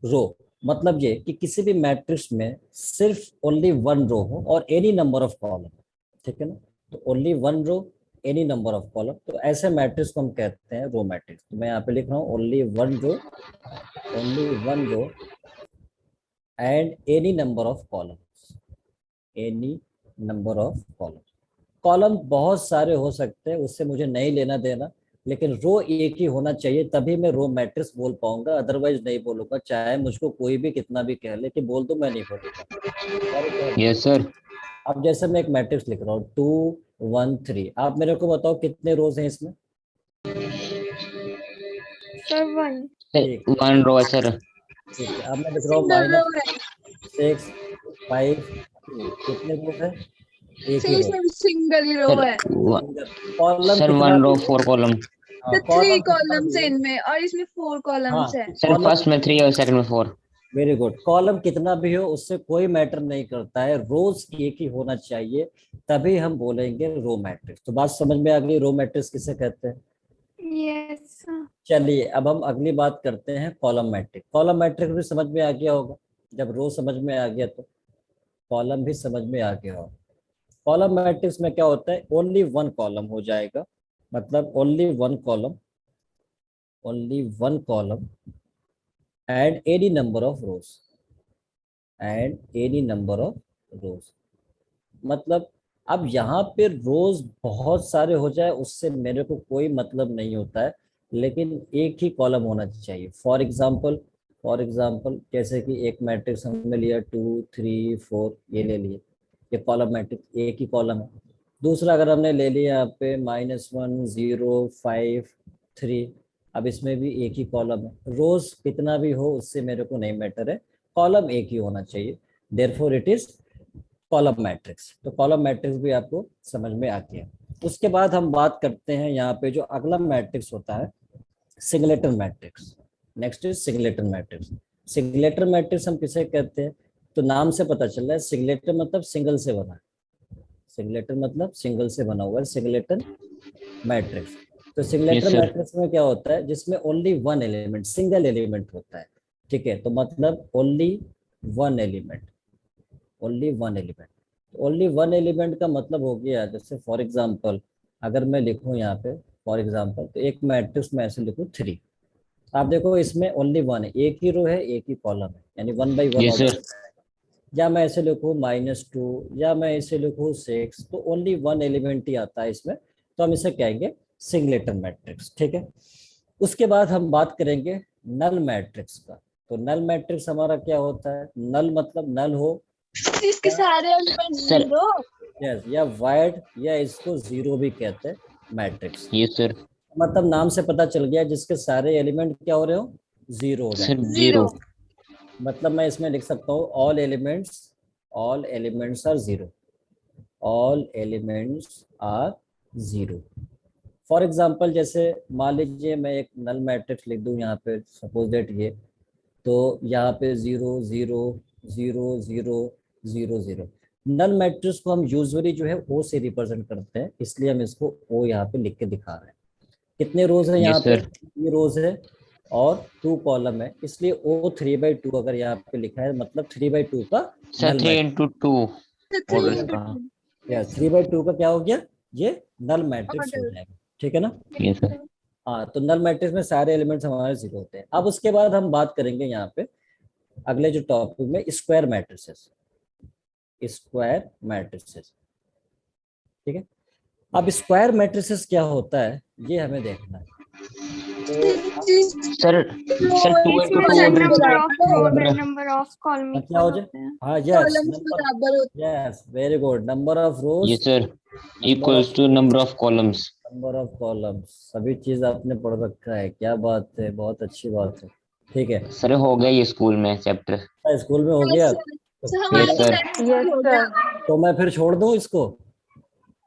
रो मतलब ये कि किसी भी मैट्रिक्स में सिर्फ ओनली वन रो हो और एनी नंबर ऑफ कॉलम, ठीक है ना। तो only one row, any number of column, तो ऐसे मैट्रिक्स को हम कहते हैं रो मैट्रिक्स। तो मैं यहाँ पे लिख रहा हूँ only one row, only one row and any number of columns, any number of column. Column बहुत सारे हो सकते हैं, उससे मुझे नहीं लेना देना, लेकिन रो एक ही होना चाहिए, तभी मैं रो मैट्रिक्स बोल पाऊंगा, अदरवाइज नहीं बोलूंगा। चाहे मुझको कोई भी कितना भी कह ले कि बोल दो, मैं नहीं बोलूंगा। Yes sir. अब जैसे मैं एक मैट्रिक्स लिख रहा हूँ 2 1 3, आप मेरे को बताओ कितने रोज हैं इसमें? सर 1। ठीक है, वन रो है सर। ठीक है। अब मैं लिख रहा हूँ Single row है. -6 5 2, कितने रोज है? एक ही Say रोज। single row सर है. कॉलम सर कितना वन रो भी हो, 4 कॉलम। The three कॉलम कितना columns भी है हो, इनमें और इसमें 4 हाँ columns है. सर कॉलम, फर्स्ट में 3 और सेकंड में 4। Very good. कॉलम कितना भी हो उससे कोई मैटर नहीं करता है, रोज एक ही होना चाहिए, तभी हम बोलेंगे रो मैट्रिक्स। तो बात समझ में आ गई, रो मैट्रिक्स किसे कहते हैं। Yes sir. चलिए अब हम अगली बात करते हैं कॉलम मैट्रिक्स। कॉलम मैट्रिक्स भी समझ में आ गया होगा, जब रो समझ में आ गया तो कॉलम भी समझ में आ गया होगा। कॉलम मैट्रिक्स में क्या होता है, ओनली वन कॉलम हो जाएगा, मतलब only one column, only one column and any number of rose, and any number of रोज। मतलब अब यहाँ पे रोज बहुत सारे हो जाए उससे मेरे को कोई मतलब नहीं होता है, लेकिन एक ही कॉलम होना चाहिए। फॉर एग्जाम्पल जैसे कि एक मैट्रिक्स हमने लिया 2 3 4, ये ले लिए, ये कॉलम मैट्रिक्स एक ही कॉलम है। दूसरा अगर हमने ले लिया यहाँ पे -1 0 5 3, अब इसमें भी एक ही कॉलम है। रोज कितना भी हो उससे मेरे को नहीं मैटर है, कॉलम एक ही होना चाहिए, therefore it is column matrix. तो कॉलम मैट्रिक्स भी आपको समझ में आ गया। उसके बाद हम बात करते हैं यहाँ पे जो अगला मैट्रिक्स होता है, singleton matrix. Next is singleton matrix. Singleton matrix हम किसे कहते हैं? तो नाम से पता चल रहा है, सिंगलेटर मतलब सिंगल से बना है, सिंगलेटर मतलब सिंगल से बना हुआ है, सिंगलेटर मैट्रिक्स। तो यस सिंगलेटर सर। मैट्रिक्स में क्या होता है, जिसमें only one element, single element होता है, ठीक है। तो मतलब only one element, only one element. Only one element का मतलब हो गया, जैसे फॉर एग्जांपल अगर मैं लिखूं यहाँ पे फॉर एग्जांपल, तो एक मैट्रिक्स में ऐसे लिखूं 3, आप देखो इसमें ओनली वन है, एक ही रो है एक ही कॉलम है, यानी 1 by 1 यस ऑर्डर सर। से जाएगा। या मैं ऐसे लिखूं -2, या मैं ऐसे लिखूं 6, तो ओनली वन एलिमेंट ही आता है इसमें, तो हम इसे कहेंगे सिंगलेटर मैट्रिक्स, ठीक है। उसके बाद हम बात करेंगे नल मैट्रिक्स का। तो नल मैट्रिक्स हमारा क्या होता है, नल मतलब नल हो, इसके सारे एलिमेंट सर 0. यस, या वाइड, या इसको जीरो भी कहते हैं मैट्रिक्स। Yes sir. मतलब नाम से पता चल गया, जिसके सारे एलिमेंट क्या हो रहे हो, जीरो हो सर जाएंगे। 0। 0. मतलब मैं इसमें लिख सकता हूँ all elements are zero, all elements are zero. For example जैसे मान लीजिए मैं एक नल मैट्रिक्स लिख दूं यहाँ पे, सपोज दैट ये, तो यहाँ पे 0 0 0 0 0 0। नल मैट्रिक्स को हम यूजुअली जो है ओ से रिप्रेजेंट करते हैं, इसलिए हम इसको ओ यहाँ पे लिख के दिखा रहे हैं। कितने रोज है यहाँ यस पे, सर। 3 रोज है और 2 कॉलम है, इसलिए ओ 3/2 अगर यहाँ पे लिखा है, मतलब 3/2 का सर नल 3 matrix. into 2 The order 3 into इसका। 2. या 3/2 का क्या हो गया, ये नल मैट्रिक्स हो Order. जाएगा, ठीक है ना। Yes sir. हाँ, तो नल मैट्रिक्स में सारे एलिमेंट्स हमारे जीरो होते हैं। अब उसके बाद हम बात करेंगे यहाँ पे अगले जो टॉपिक में स्क्वायर मैट्रिसेस, स्क्वायर मैट्रिसेस। ठीक है, अब स्क्वायर मैट्रिसेस क्या होता है ये हमें देखना है। सर सर 2 into 2 इसमें order number of row order और नंबर ऑफ कॉलम क्या इक्वल हो जाए, होते हैं। हाँ yes, number, yes very good, number of rows, yes sir equals to number of columns. Number of columns, सभी चीज आपने पढ़ रखा है, क्या बात है, बहुत अच्छी बात है। ठीक है, सर हो गया ये स्कूल में चैप्टर। स्कूल में हो गया तो यस सर। Yes sir. तो मैं फिर छोड़ दूं इसको?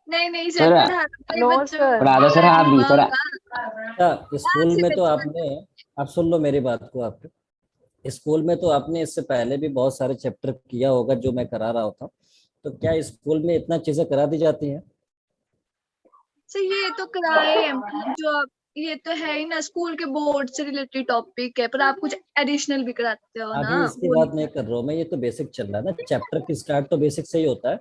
नहीं सर नो सर। पढ़ा दो सर आप भी सर। अच्छा, स्कूल में तो आपने, अब सुन लो मेरी बात को, आप स्कूल में तो आपने इससे पहले भी बहुत सारे चैप्टर किया होगा जो मैं करा रहा होता, तो क्या स्कूल में इतना चीजें करा दी जाती हैं? सर ये तो कराए हैं जो आप, ये तो है ही ना, स्कूल के बोर्ड से रिलेटेड टॉपिक है, पर आप कुछ एडिशनल भी कराते हो ना अभी इसकी वो। बात नहीं कर रहा हूँ मैं, ये तो बेसिक चल रहा है ना, चैप्टर की स्टार्ट तो बेसिक से ही होता है,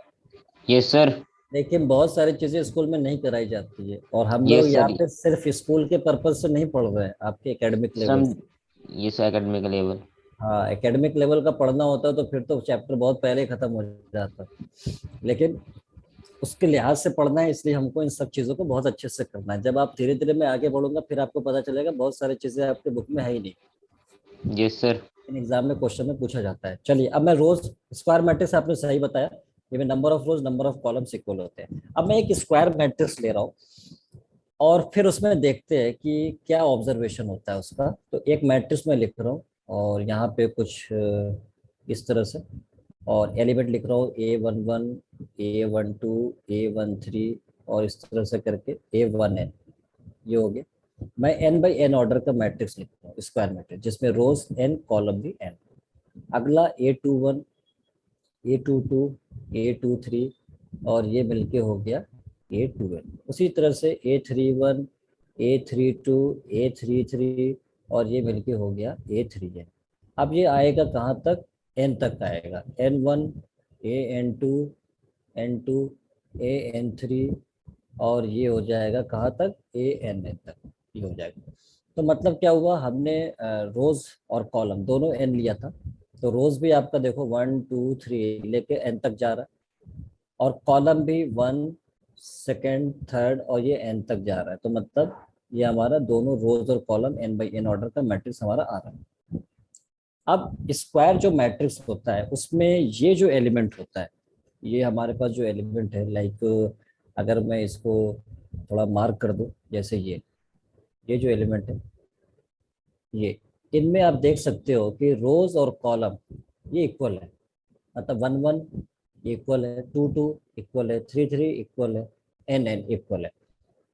यस सर। लेकिन बहुत सारी चीजें स्कूल में नहीं कराई जाती है, और हम लोग यस यहाँ सर पे सिर्फ स्कूल के पर्पज से नहीं पढ़ रहे हैं, आपके एकेडमिक लेवल सम से। Yes academic level. हाँ, एकेडमिक लेवल का पढ़ना होता है तो फिर तो चैप्टर बहुत पहले ही खत्म हो जाता है, लेकिन उसके लिहाज से पढ़ना है, इसलिए हमको इन सब चीज़ों को बहुत अच्छे से करना है। जब आप धीरे धीरे मैं आगे बढ़ूंगा फिर आपको पता चलेगा बहुत सारी चीज़ें आपके बुक में है ही नहीं, यस सर। इन एग्जाम में क्वेश्चन में पूछा जाता है। चलिए, अब मैं रोज स्क्वायर मैट्रिक्स, आपने सही बताया, ये में number of rose number of columns equal होते हैं। अब मैं एक स्क्वायर मैट्रिक्स ले रहा हूँ और फिर उसमें देखते हैं कि क्या ऑब्जर्वेशन होता है उसका। तो एक मैट्रिक्स में लिख रहा हूँ और यहाँ पे कुछ इस तरह से, और एलिमेंट लिख रहा हूँ A11, A12, A13 और इस तरह से करके A1n, ये हो गया। मैं n बाई n ऑर्डर का मैट्रिक्स लिखता हूँ, स्क्वायर मैट्रिक्स, जिसमें रोज n कॉलम भी n। अगला A21, A22, A23 और ये मिलके हो गया A12। उसी तरह से A31, A32, A33 और ये मिलके हो गया A3n। अब ये आएगा कहाँ तक, n तक आएगा, N1, AN2, N2, AN3 और ये हो जाएगा कहाँ तक, ANn तक, ये हो जाएगा। तो मतलब क्या हुआ, हमने रोज और कॉलम दोनों n लिया था, तो रोज भी आपका देखो 1 2 3 लेके n तक जा रहा है, और कॉलम भी 1 सेकेंड थर्ड और ये n तक जा रहा है। तो मतलब ये हमारा दोनों रोज और column n by n order का मैट्रिक्स हमारा आ रहा है। अब स्क्वायर जो मैट्रिक्स होता है उसमें ये जो एलिमेंट होता है, ये हमारे पास जो एलिमेंट है, लाइक अगर मैं इसको थोड़ा मार्क कर दूं, जैसे ये जो एलिमेंट है, ये, इनमें आप देख सकते हो कि रोज और कॉलम ये इक्वल है, मतलब 1 1 इक्वल है, 2 2 इक्वल है, 3 3 इक्वल है, n n इक्वल है।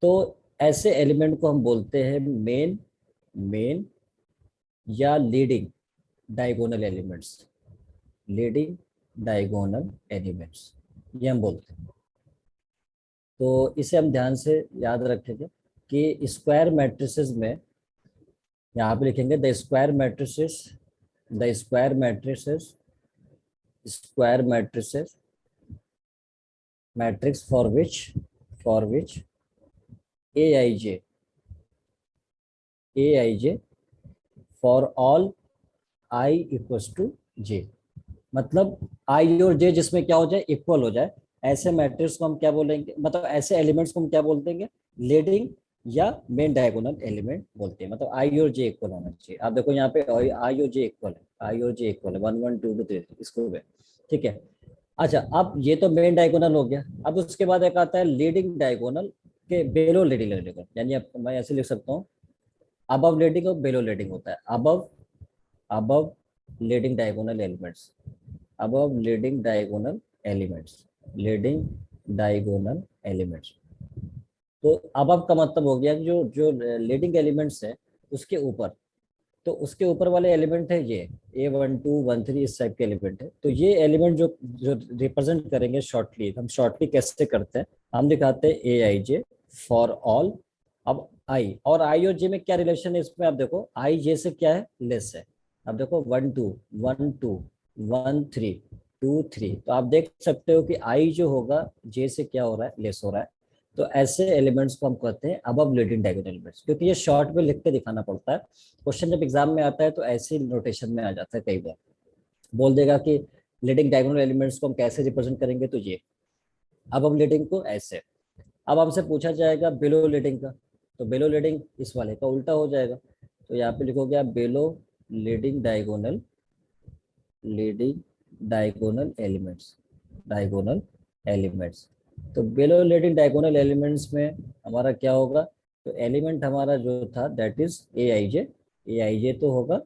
तो ऐसे एलिमेंट को हम बोलते हैं मेन या leading diagonal elements, leading diagonal elements, ये हम बोलते हैं। तो इसे हम ध्यान से याद रखेंगे कि स्क्वायर मैट्रिसेस में यहाँ पे लिखेंगे the square matrices, the square matrices, square matrices, matrix for which aij for all i equals to j, मतलब i और j जिसमें क्या हो जाए, इक्वल हो जाए, ऐसे मैट्रिक्स को हम क्या बोलेंगे, मतलब ऐसे एलिमेंट्स को हम क्या बोलते हैं, लीडिंग या मेन डायगोनल एलिमेंट बोलते हैं। मतलब i और j इक्वल होना चाहिए। आप देखो यहाँ पे i और j इक्वल है, i और j इक्वल है 1 1 2 2 3, इसको भी, ठीक है। अच्छा, अब ये तो मेन डायगोनल हो गया। अब उसके बाद एक आता है लीडिंग डायगोनल के बेलो लीडिंग डायगोनल, यानी मैं ऐसे लिख सकता हूँ, अबव लीडिंग और बेलो लीडिंग होता है। Above leading diagonal elements, above leading diagonal elements, leading diagonal elements. तो अबव का मतलब हो गया कि जो जो लीडिंग एलिमेंट्स है उसके ऊपर, तो उसके ऊपर वाले एलिमेंट है ये A12 13 इस टाइप के एलिमेंट है। तो ये एलिमेंट जो जो रिप्रेजेंट करेंगे शॉर्टली, हम शॉर्टली कैसे करते हैं, हम दिखाते हैं AIJ फॉर ऑल। अब आई और आई और जे में क्या रिलेशन है, इसमें आप देखो आई जे से क्या है, लेस है। अब देखो 1 2 1 2 1 3 2 3, तो आप देख सकते हो कि आई जो होगा जे से क्या हो रहा है, लेस हो रहा है। तो ऐसे एलिमेंट्स को हम कहते हैं अबव लीडिंग डायगोनल एलिमेंट्स, क्योंकि ये शॉर्ट में लिख के दिखाना पड़ता है। क्वेश्चन जब एग्जाम में आता है तो ऐसी नोटेशन में आ जाता है, कई बार बोल देगा कि लीडिंग डायगोनल एलिमेंट्स को हम कैसे रिप्रेजेंट करेंगे, तो ये अबव लीडिंग को ऐसे। अब हमसे पूछा जाएगा बिलो लीडिंग का, तो बिलो लीडिंग इस वाले का उल्टा हो जाएगा। तो यहाँ पे लिखोगे आप below leading diagonal elements, diagonal elements. तो बिलो लीडिंग डायगोनल एलिमेंट्स में हमारा क्या होगा, तो एलिमेंट हमारा जो था दैट इज ए आई जे तो होगा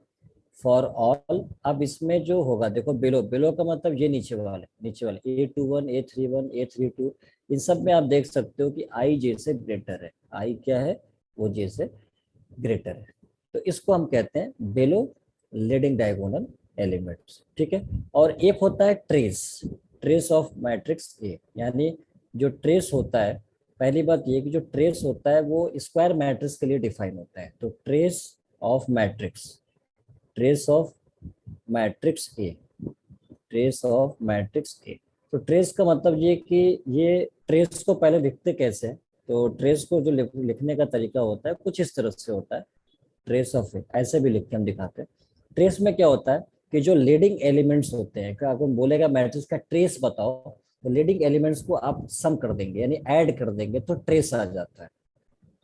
फॉर ऑल। अब इसमें जो होगा देखो, बिलो का मतलब ये नीचे वाले A21 A31 A32, इन सब में आप देख सकते हो कि आई जे से ग्रेटर है, आई क्या है वो जे से ग्रेटर है। तो इसको हम कहते हैं बिलो लीडिंग डायगोनल एलिमेंट्स, ठीक है। और एक होता है ट्रेस ऑफ मैट्रिक्स ए, यानी जो ट्रेस होता है, पहली बात ये कि जो ट्रेस होता है वो स्क्वायर मैट्रिक्स के लिए डिफाइन होता है। तो trace of matrix A, trace of matrix A. तो ट्रेस का मतलब ये कि ये ट्रेस को पहले लिखते कैसे हैं, तो ट्रेस को जो लिखने का तरीका होता है कुछ इस तरह से होता है, ट्रेस ऑफ ए ऐसे भी लिख के हम दिखाते हैं। ट्रेस में क्या होता है कि जो लीडिंग एलिमेंट्स होते हैं, क्या आपको बोलेगा मैट्रिक्स का ट्रेस बताओ, तो लीडिंग एलिमेंट्स को आप सम कर देंगे यानी ऐड कर देंगे तो ट्रेस आ जाता है।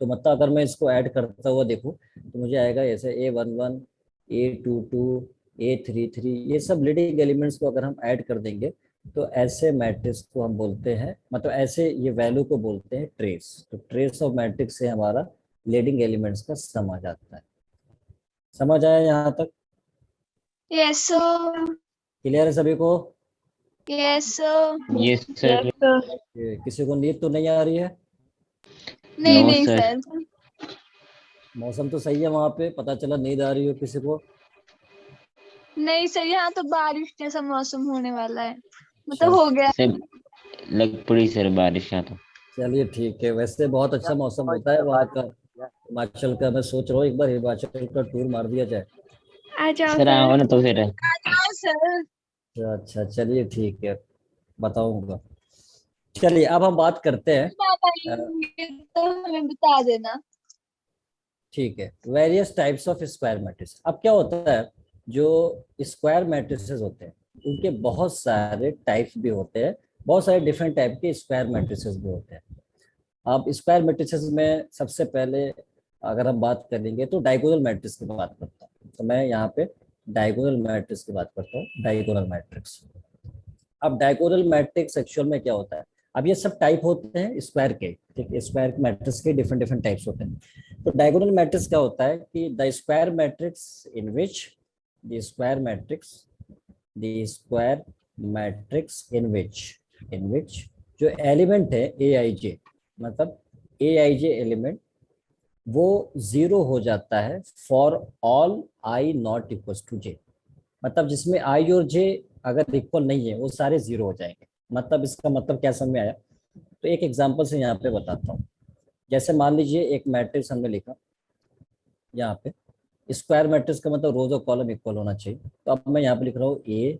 तो मतलब अगर मैं इसको ऐड करता हुआ देखूं तो मुझे आएगा जैसे A11 A22 A33, ये सब लीडिंग एलिमेंट्स को अगर हम ऐड कर देंगे तो ऐसे मैट्रिक्स को हम बोलते हैं, मतलब ऐसे ये वैल्यू को बोलते हैं ट्रेस। तो ट्रेस ऑफ मैट्रिक्स से हमारा लीडिंग एलिमेंट्स का सम आ जाता है। समझ आया यहाँ तक? Yes sir. क्लियर है सभी को? Yes sir. Yes sir. किसी को नींद तो नहीं आ रही है? नहीं नो नहीं सर। सर। मौसम तो सही है वहां पे, पता चला नींद आ रही हो किसी को। नहीं सर, यहाँ तो बारिश जैसा मौसम होने वाला है, मतलब हो गया। सर लग पड़ी सर बारिश यहाँ तो। चलिए ठीक है, वैसे बहुत अच्छा मौसम होता है वहाँ का, हिमाचल का। मैं सोच रहा हूँ एक बार हिमाचल का टूर मार दिया जाए। आ जाओ सर आओ सर। ना तो फिर। आ जाओ सर। अच्छा चलिए ठीक है, बताऊंगा। चलिए अब हम बात करते हैं। आप आएंगे तो हमें बता देना। ठीक है, various types of square matrix. अब क्या होता है, जो स्क्वायर मैट्रिसेस होते हैं उनके बहुत सारे टाइप्स भी होते हैं, बहुत सारे डिफरेंट टाइप के स्क्वायर मैट्रिसेस भी होते हैं। अब स्क्वायर मैट्रिसेस में सबसे पहले अगर हम बात करेंगे तो डायगोनल मैट्रिक्स की बात करता हूँ। तो मैं यहाँ पे डायगोनल मैट्रिक्स की बात करता हूँ, डायगोनल मैट्रिक्स। अब डायगोनल मैट्रिक्स एक्चुअल में क्या होता है, अब ये सब टाइप होते हैं स्क्वायर के, ठीक है, स्क्वायर मैट्रिक्स के डिफरेंट डिफरेंट टाइप्स होते हैं। तो डायगोनल मैट्रिक्स क्या होता है कि the square matrix in which the square matrix in which जो एलिमेंट है ए आई जे, मतलब ए आई जे एलिमेंट वो जीरो हो जाता है for all i not equal to j, मतलब जिसमें आई और जे अगर इक्वल नहीं है वो सारे जीरो हो जाएंगे। मतलब इसका मतलब क्या समझ में आया, तो एक एग्जांपल से यहाँ पे बताता हूँ। जैसे मान लीजिए एक मैट्रिक्स हमने लिखा यहाँ पे, स्क्वायर मैट्रिक्स का मतलब रोज और कॉलम इक्वल होना चाहिए। तो अब मैं यहाँ पे लिख रहा हूँ ए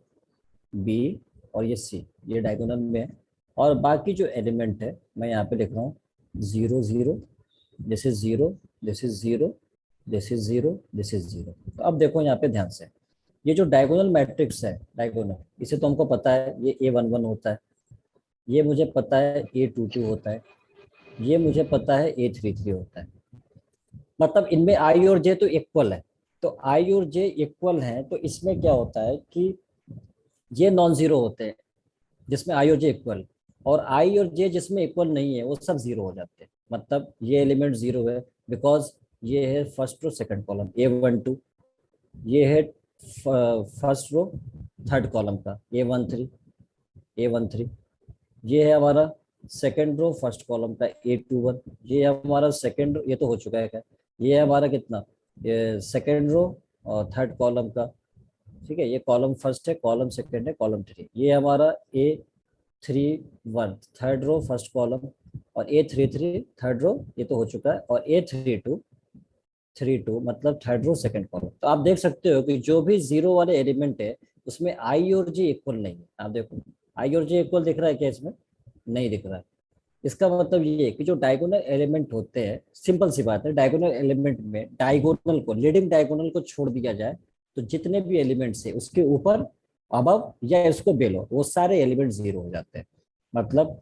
बी और ये सी, ये डायगोनल में है, और बाकी जो एलिमेंट है मैं यहाँ पे लिख रहा हूँ 0 0, this is 0, this is 0, this is 0, this is 0। तो अब देखो यहाँ पे ध्यान से, ये जो डायगोनल मैट्रिक्स है, डायगोनल, इसे तो हमको पता है ये A11 होता है, ये मुझे पता है A22 होता है, ये मुझे पता है A33 होता है। मतलब इनमें आई और जे तो इक्वल है, तो आई और जे इक्वल हैं, तो इसमें क्या होता है कि ये नॉन जीरो होते हैं जिसमें आई और जे इक्वल, और आई और जे जिसमें इक्वल नहीं है वो सब जीरो हो जाते हैं। मतलब ये एलिमेंट जीरो है बिकॉज ये है first row second column A12, ये है फर्स्ट रो थर्ड कॉलम का A13, ये है हमारा सेकंड रो फर्स्ट कॉलम का A21, ये है हमारा सेकंड, ये तो हो चुका है, ये है हमारा कितना, ये सेकंड रो और थर्ड कॉलम का, ठीक है, ये कॉलम फर्स्ट है, कॉलम सेकंड है, कॉलम 3, ये हमारा A31 third row first column, और A33 थर्ड रो, ये तो हो चुका है, और A32 मतलब थर्ड रो सेकंड कॉलम। तो आप देख सकते हो कि जो भी जीरो वाले एलिमेंट है उसमें आई और जे इक्वल नहीं है। आप देखो आई और जे इक्वल दिख रहा है क्या इसमें? नहीं दिख रहा है। इसका मतलब ये है कि जो डायगोनल एलिमेंट होते हैं, सिंपल सी बात है, डायगोनल एलिमेंट में डायगोनल को, लीडिंग डायगोनल को छोड़ दिया जाए तो जितने भी एलिमेंट्स है उसके ऊपर, अबव या इसको बेलो, वो सारे एलिमेंट जीरो हो जाते हैं। मतलब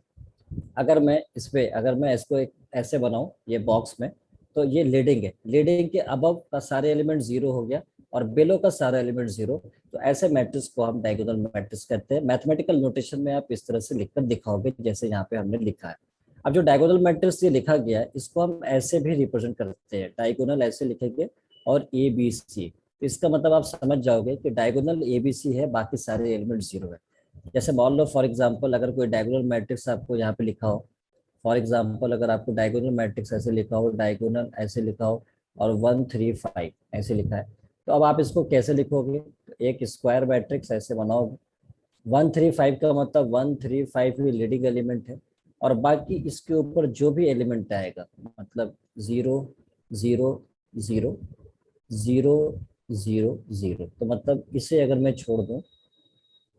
अगर मैं इस पे, अगर मैं इसको एक ऐसे बनाऊं ये बॉक्स में, तो ये लीडिंग है, लीडिंग के अबव का सारे एलिमेंट जीरो हो गया और बेलो का सारा एलिमेंट जीरो। तो ऐसे मैट्रिक्स को हम डायगोनल मैट्रिक्स कहते हैं। मैथमेटिकल नोटेशन में आप इस तरह से लिखकर दिखाओगे जैसे यहाँ पे हमने लिखा है। अब जो डायगोनल मैट्रिक्स ये लिखा गया है इसको हम ऐसे भी रिप्रेजेंट करते हैं, डायगोनल ऐसे लिखेंगे और ए बी सी। इसका मतलब आप समझ जाओगे कि डायगोनल ए बी सी है, बाकी सारे एलिमेंट जीरो है। जैसे मान लो फॉर एग्जांपल अगर कोई डायगोनल मैट्रिक्स आपको यहाँ पे लिखा हो, फॉर एग्जांपल अगर आपको डायगोनल मैट्रिक्स ऐसे लिखा हो, डायगोनल ऐसे लिखा हो और 1 3 5 ऐसे लिखा है, तो अब आप इसको कैसे लिखोगे? तो एक स्क्वायर मैट्रिक्स ऐसे बनाओगे। 1 3 5 का मतलब 1 3 5 ही लीडिंग एलिमेंट है और बाकी इसके ऊपर जो भी एलिमेंट आएगा, मतलब 0 0 0 0 0 0, तो मतलब इसे अगर मैं छोड़ दूं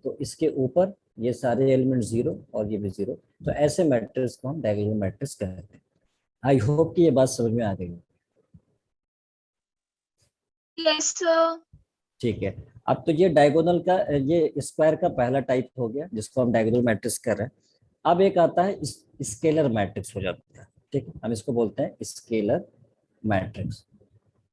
तो इसके ऊपर ये सारे एलिमेंट जीरो और ये भी जीरो। तो ऐसे मैट्रिक्स को हम डायगोनल मैट्रिक्स कहते हैं। आई होप कि ये बात समझ में आ गई। Yes sir. ठीक है, अब तो ये डायगोनल का, ये स्क्वायर का पहला टाइप हो गया जिसको हम डायगोनल मैट्रिक्स कर रहे हैं। अब एक आता है स्केलर मैट्रिक्स हो जाता है। ठीक है, हम इसको बोलते हैं स्केलर मैट्रिक्स।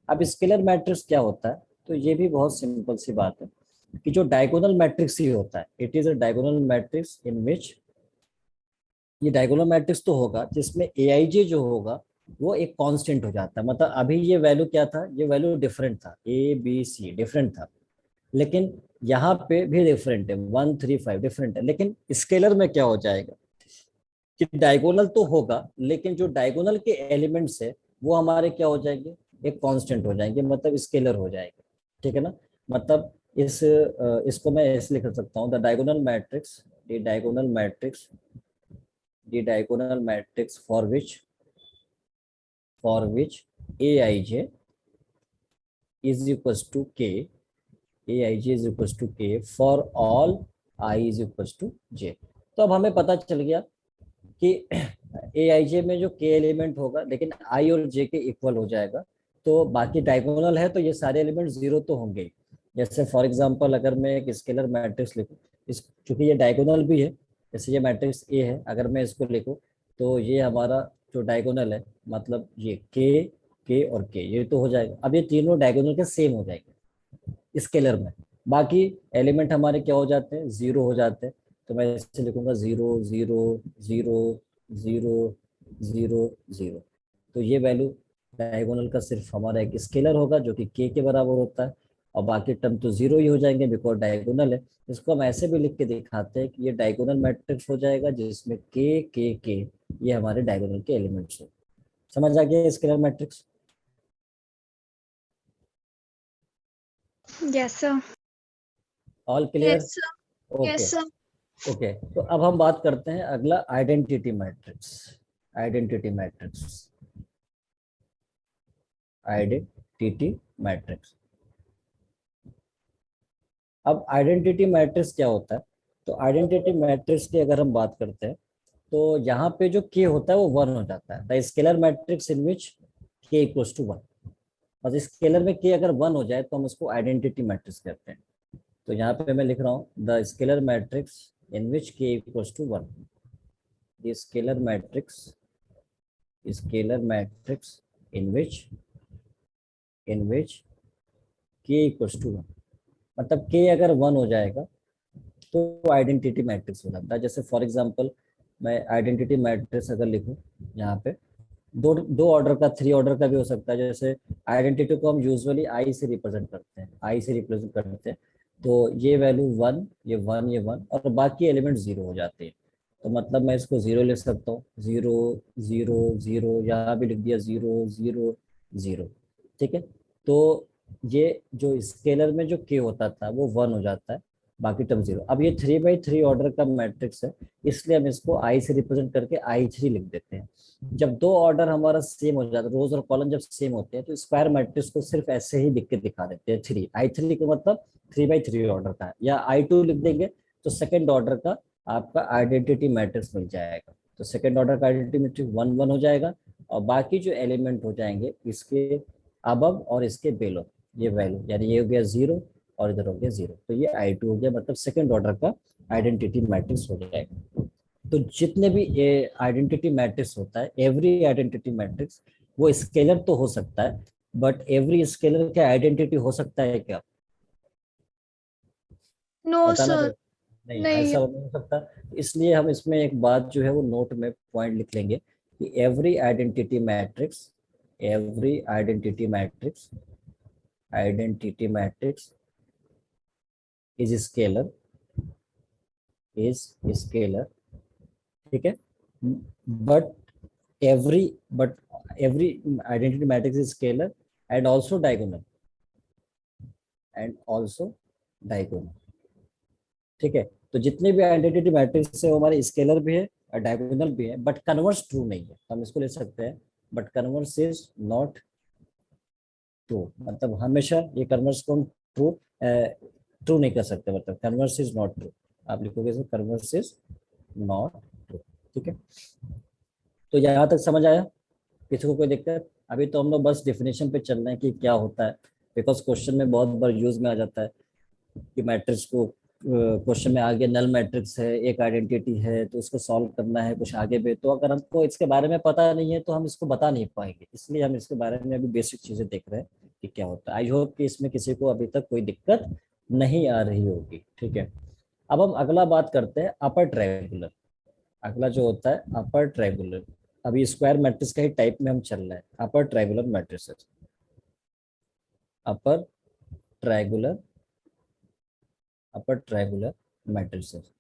अब स्केलर मैट्रिक्स क्या होता है? तो ये भी बहुत सिंपल सी बात है कि जो डायगोनल मैट्रिक्स ही होता है, it is a diagonal matrix in which, ये डायगोनल मैट्रिक्स तो होगा जिसमें एआईजे जो होगा वो एक कांस्टेंट हो जाता है। मतलब अभी ये वैल्यू क्या था? ये वैल्यू डिफरेंट था, ए बी सी डिफरेंट था, लेकिन यहाँ पे भी डिफरेंट है, 1 3 5 डिफरेंट है। लेकिन स्केलर में क्या हो जाएगा कि डायगोनल तो होगा लेकिन जो डायगोनल के एलिमेंट्स है वो हमारे क्या हो जाएंगे? एक कांस्टेंट हो जाएंगे, मतलब स्केलर हो जाएंगे। ठीक है ना? मतलब इसको मैं ऐसे लिख सकता हूँ, the diagonal matrix, the diagonal matrix, the diagonal matrix for which aij is equals to k, aij is equals to k for all I is equals to j। तो अब हमें पता चल गया कि aij में जो k एलिमेंट होगा लेकिन i और j के इक्वल हो जाएगा, तो बाकी डायगोनल है तो ये सारे एलिमेंट जीरो तो होंगे ही। जैसे फॉर एग्जांपल अगर मैं एक स्केलर मैट्रिक्स लिखूं, इस चूंकि ये डायगोनल भी है, जैसे ये मैट्रिक्स ए है, अगर मैं इसको लिखूं तो ये हमारा जो डायगोनल है, मतलब ये के और के, ये तो हो जाएगा। अब ये तीनों डायगोनल के सेम हो जाएंगे स्केलर में, बाकी एलिमेंट हमारे क्या हो जाते हैं? जीरो हो जाते हैं। तो मैं इसे लिखूंगा 0 0 0 0 0 0। तो ये वैल्यू डायगोनल का सिर्फ हमारा एक स्केलर होगा जो कि के बराबर होता है, और बाकी टर्म तो जीरो ही हो जाएंगे बिकॉज डायगोनल है। इसको हम ऐसे भी लिख के दिखाते हैं कि ये डायगोनल मैट्रिक्स हो जाएगा जिसमें के ये हमारे डायगोनल के एलिमेंट्स हो। समझ आ गया scalar matrix? Yes sir. All clear? Yes sir. Okay yes sir. Okay, तो अब हम बात करते हैं अगला, identity matrix. Identity matrix, identity matrix. अब आइडेंटिटी मैट्रिक्स क्या होता है? तो आइडेंटिटी मैट्रिक्स की अगर हम बात करते हैं तो यहाँ पे जो के होता है वो 1 हो जाता है। The scalar matrix in which k equals to 1। और स्केलर में के अगर 1 हो जाए तो हम उसको आइडेंटिटी मैट्रिक्स कहते हैं। तो यहाँ पे मैं लिख रहा हूँ the scalar matrix in which k equals to 1। The scalar matrix, scalar matrix in which k equals to 1। मतलब के अगर 1 हो जाएगा तो आइडेंटिटी मैट्रिक्स हो जाता है। जैसे फॉर एग्जांपल मैं आइडेंटिटी मैट्रिक्स अगर लिखूं, यहाँ पे दो ऑर्डर का, 3 ऑर्डर का भी हो सकता है। जैसे आइडेंटिटी को हम यूजुअली आई से रिप्रेजेंट करते हैं, आई से रिप्रेजेंट करते हैं, तो ये वैल्यू 1, ये 1, ये 1 और बाकी एलिमेंट जीरो हो जाते हैं। तो मतलब मैं इसको जीरो लिख सकता हूँ, 0 0 0, यहाँ भी लिख दिया 0 0 0। ठीक है, तो ये जो स्केलर में जो के होता था वो 1 हो जाता है, बाकी टर्म जीरो। अब ये 3 by 3 ऑर्डर का मैट्रिक्स है, इसलिए हम इसको आई से रिप्रेजेंट करके I3 लिख देते हैं। जब दो ऑर्डर हमारा सेम हो जाता है, रोज और कॉलम जब सेम होते हैं, तो स्क्वायर मैट्रिक्स को सिर्फ ऐसे ही लिख के दिखा देते हैं 3, I3 का मतलब 3 by 3 ऑर्डर का, या I2 लिख देंगे तो सेकेंड ऑर्डर का आपका आइडेंटिटी मैट्रिक्स मिल जाएगा। तो सेकेंड ऑर्डर का आइडेंटिटी मैट्रिक्स 1 1 हो जाएगा, और बाकी जो एलिमेंट हो जाएंगे इसके अबव और इसके बेलो ये वैल्यू, यानी ये हो गया 0 और इधर हो गया 0, तो ये I2 हो गया, मतलब सेकेंड ऑर्डर का आइडेंटिटी मैट्रिक्स हो जाएगा। तो जितने भी आइडेंटिटी मैट्रिक्स होता है, एवरी आइडेंटिटी मैट्रिक्स वो स्केलर तो हो सकता है, बट एवरी स्केलर का आइडेंटिटी हो सकता है क्या? नो बताना सर, तो नहीं, नहीं। ऐसा नहीं हो सकता। इसलिए हम इसमें एक बात जो है वो नोट में पॉइंट लिख लेंगे कि every identity matrix, every identity matrix, identity matrix is scalar, is scalar, ठीक है। But but every identity matrix is scalar and also diagonal, and also diagonal, ठीक है। तो जितने भी आइडेंटिटी मैट्रिक्स है वो हमारे स्केलर भी है और डायगोनल भी है, बट कन्वर्स ट्रू नहीं है। हम इसको ले सकते हैं but converse is not true, मतलब हमेशा ये कन्वर्स को ट्रू ट्रू नहीं कर सकते, मतलब कन्वर्स इज नॉट ट्रू, आप लिखोगे sir converse is not true, ठीक है। तो यहाँ तक समझ आया? किसी को कोई दिक्कत? अभी तो हम लोग बस डेफिनेशन पे चल रहे हैं कि क्या होता है, बिकॉज क्वेश्चन में बहुत बार यूज में आ जाता है कि मैट्रिक्स को, क्वेश्चन में आगे नल मैट्रिक्स है, एक आइडेंटिटी है, तो उसको सॉल्व करना है कुछ आगे भी, तो अगर हमको इसके बारे में पता नहीं है तो हम इसको बता नहीं पाएंगे, इसलिए हम इसके बारे में अभी बेसिक चीजें देख रहे हैं कि क्या होता है। आई होप कि इसमें किसी को अभी तक कोई दिक्कत नहीं आ रही होगी, ठीक है। अब हम अगला बात करते हैं अपर ट्रायंगुलर। अगला जो होता है अपर ट्रायंगुलर, अभी स्क्वायर मैट्रिक्स का ही टाइप में हम चल रहे हैं। Upper triangular matrices, upper triangular, upper triangular matrices.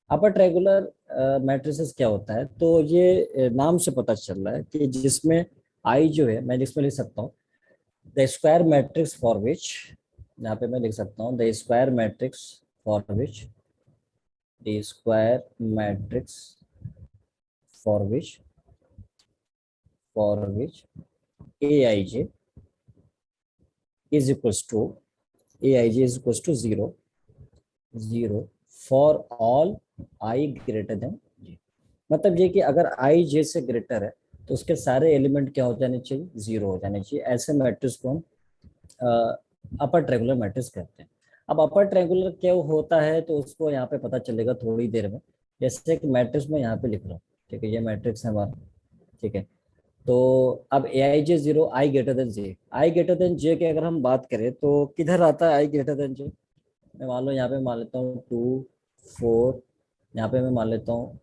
Upper triangular matrices क्या होता है? तो ये नाम से पता चल रहा है कि जिसमें आई जो है, मैं इसमें लिख सकता हूँ द स्क्वायर मैट्रिक्स फॉर विच, यहाँ पे मैं लिख सकता हूँ the square matrix for which, the square matrix for which Aij is equals to Aij is equals to 0 0 for all I greater than j। मतलब ये कि अगर I j से ग्रेटर है तो उसके सारे एलिमेंट क्या हो जाने चाहिए? 0 हो जाने चाहिए। ऐसे मैट्रिक्स को हम अपर ट्रायंगुलर मैट्रिक्स कहते हैं। अब अपर ट्रायंगुलर क्या होता है तो उसको यहाँ पे पता चलेगा थोड़ी देर में। जैसे कि मैट्रिक्स में यहाँ पे लिख रहा हूँ, ठीक है, ये मैट्रिक्स है हमारा, ठीक है। तो अब Aij 0 I greater than j, I greater than j की अगर हम बात करें तो किधर आता है I ग्रेटर देन j? मैं मान लो यहाँ पे मान लेता हूँ 2 4, यहाँ पे मैं मान लेता हूँ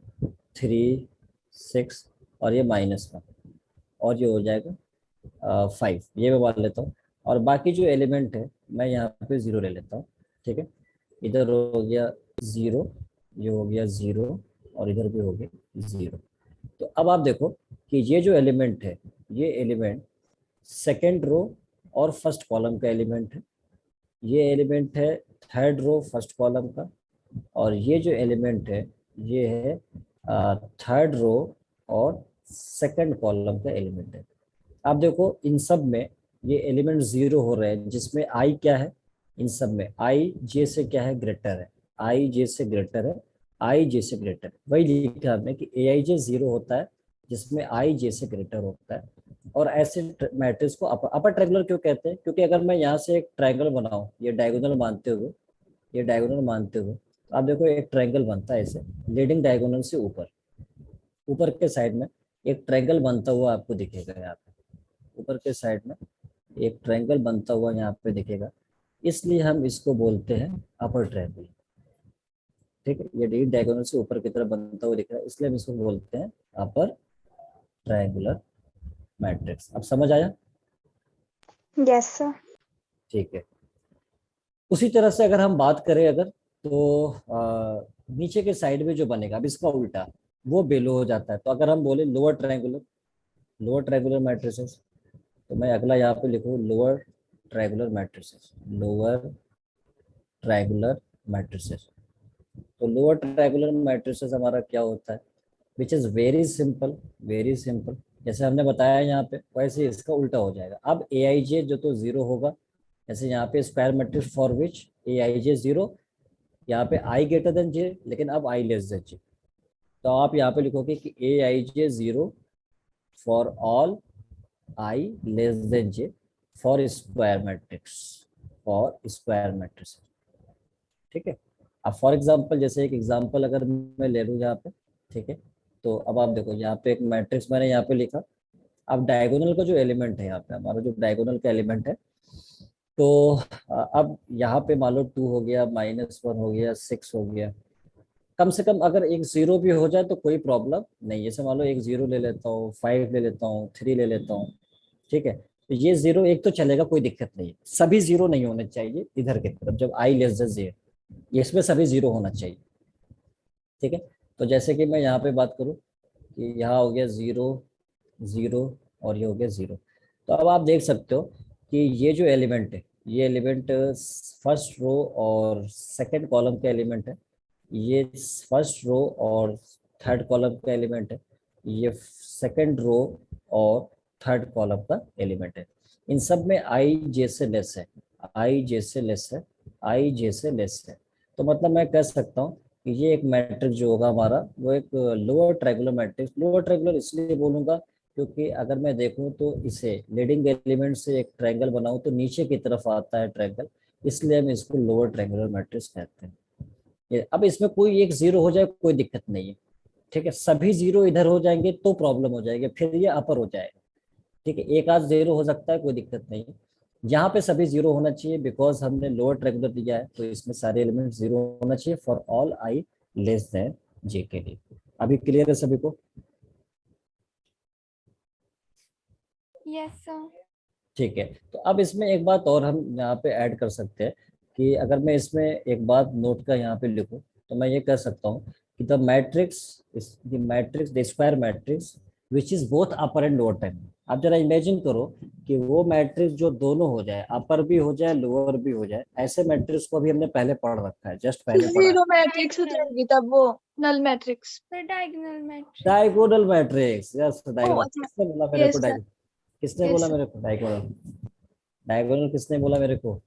3 6 और ये -1 और ये हो जाएगा 5, ये मैं मान लेता हूँ। और बाकी जो एलिमेंट है मैं यहाँ पे 0 ले लेता हूँ, ठीक है। इधर हो गया 0, ये हो गया 0 और इधर भी हो गया 0। तो अब आप देखो कि ये जो एलिमेंट है, ये एलिमेंट सेकेंड रो और फर्स्ट कॉलम का एलिमेंट है, ये एलिमेंट है थर्ड रो फर्स्ट कॉलम का, और ये जो एलिमेंट है ये है थर्ड रो और सेकंड कॉलम का एलिमेंट है। आप देखो इन सब में ये एलिमेंट 0 हो रहे हैं, जिसमें I क्या है? इन सब में I j से क्या है? ग्रेटर है, I j से ग्रेटर है, I j से ग्रेटर है। वही लिखा हमने कि Aij 0 होता है जिसमें I j से ग्रेटर होता है। और ऐसे मैट्रिक्स को अपर ट्रायंगुलर क्यों कहते हैं? क्योंकि अगर मैं यहाँ से एक ट्रायंगल बनाऊं, ये डायगोनल मानते हुए, ये डायगोनल मानते हुए, तो आप देखो एक ट्रायंगल बनता है ऐसे, लीडिंग डायगोनल से ऊपर, ऊपर के साइड में एक ट्रायंगल बनता हुआ आपको दिखेगा। यहाँ पे ऊपर के साइड में एक ट्रायंगल बनता हुआ यहाँ पे दिखेगा, इसलिए हम इसको बोलते हैं अपर ट्रायंगल, ठीक है। ये लीडिंग डायगोनल से ऊपर की तरफ बनता हुआ दिख रहा है, इसलिए हम इसको बोलते हैं अपर ट्रायंगुलर मैट्रिक्स। अब समझ आया? Yes, sir. ठीक है। उसी तरह से अगर हम बात करें अगर, तो नीचे के साइड में जो बनेगा, अब इसका उल्टा वो बेलो हो जाता है। तो अगर हम बोले लोअर ट्रायंगुलर मैट्रिसेस, तो मैं अगला यहाँ पे लिखूँ lower triangular matrices, lower triangular matrices. तो लोअर ट्रायंगुलर मैट्रिसेस हमारा क्या होता है? Which is very simple, very simple. जैसे हमने बताया यहाँ पे, वैसे इसका उल्टा हो जाएगा। अब Aij जो तो 0 होगा, जैसे यहाँ पे square matrix for which Aij 0, यहाँ पे I ग्रेटर देन j, लेकिन अब I लेस देन j। तो आप यहाँ पे लिखोगे कि ए I J 0 for all i less than J for square matrix, for square matrix. ठीक है। अब फॉर एग्जांपल जैसे एक एग्जांपल अगर मैं ले लूँ यहाँ पे, ठीक है, तो अब आप देखो यहाँ पे एक मैट्रिक्स मैंने यहाँ पे लिखा। अब डायगोनल का जो एलिमेंट है यहाँ पे, हमारा जो डायगोनल का एलिमेंट है, तो अब यहाँ पे मान लो 2 हो गया, -1 हो गया, 6 हो गया। कम से कम अगर एक 0 भी हो जाए तो कोई प्रॉब्लम नहीं। जैसे मान लो एक 0 ले लेता हूँ, 5 ले लेता हूँ, 3 ले लेता हूँ। ठीक है, तो ये 0 एक तो चलेगा, कोई दिक्कत नहीं है। सभी 0 नहीं होने चाहिए इधर की तरफ, जब आई लेस देन 0, ये इसमें सभी 0 होना चाहिए। ठीक है, तो जैसे कि मैं यहाँ पे बात करूँ कि यहाँ हो गया 0 0 और ये हो गया 0। तो अब आप देख सकते हो कि ये जो एलिमेंट है, ये एलिमेंट फर्स्ट रो और सेकंड कॉलम का एलिमेंट है, ये फर्स्ट रो और थर्ड कॉलम का एलिमेंट है, ये सेकंड रो और थर्ड कॉलम का एलिमेंट है। इन सब में आई जे से लेस है, आई जे से लेस है, आई जे से लेस है। तो मतलब मैं कह सकता हूँ कि ये एक मैट्रिक्स जो होगा हमारा, वो एक lower triangular matrix. Lower triangular इसलिए बोलूँगा क्योंकि अगर मैं देखूँ तो इसे लीडिंग एलिमेंट से एक ट्रायंगल बनाऊँ तो नीचे की तरफ आता है ट्रायंगल, इसलिए हम इसको लोअर ट्रायंगुलर मैट्रिक्स कहते हैं। अब इसमें कोई एक 0 हो जाए कोई दिक्कत नहीं है। ठीक है, सभी 0 इधर हो जाएंगे तो प्रॉब्लम हो जाएगी, फिर ये अपर हो जाएगा। ठीक है, एक आध 0 हो सकता है, कोई दिक्कत नहीं है। यहाँ पे सभी 0 होना चाहिए बिकॉज हमने लोअर ट्रायंगुलर दिया है, तो इसमें सारे एलिमेंट 0 होना चाहिए for all i less than j के लिए। अभी क्लियर है सभी को? Yes sir. ठीक है, तो अब इसमें एक बात और हम यहाँ पे ऐड कर सकते हैं कि अगर मैं इसमें एक बात नोट का यहाँ पे लिखूं तो मैं ये कह सकता हूँ कि the matrix the square matrix which is both upper and lower triangular. आप जरा इमेजिन करो कि वो मैट्रिक्स जो दोनों हो जाए, अपर भी हो जाए लोअर भी हो जाए, ऐसे मैट्रिक्स को भी हमने पहले पढ़ रखा है, जस्ट पहले पढ़ा है। जीरो मैट्रिक्स हो जाएगी तब वो null matrix. Sir diagonal matrix. Diagonal matrix, yes ओ डायगोनल। अच्छा, किसने बोला मेरे को यस सर, किसने यस बोला सर। मेरे को डायगोनल? डायगोनल किसने बोला मेरे को?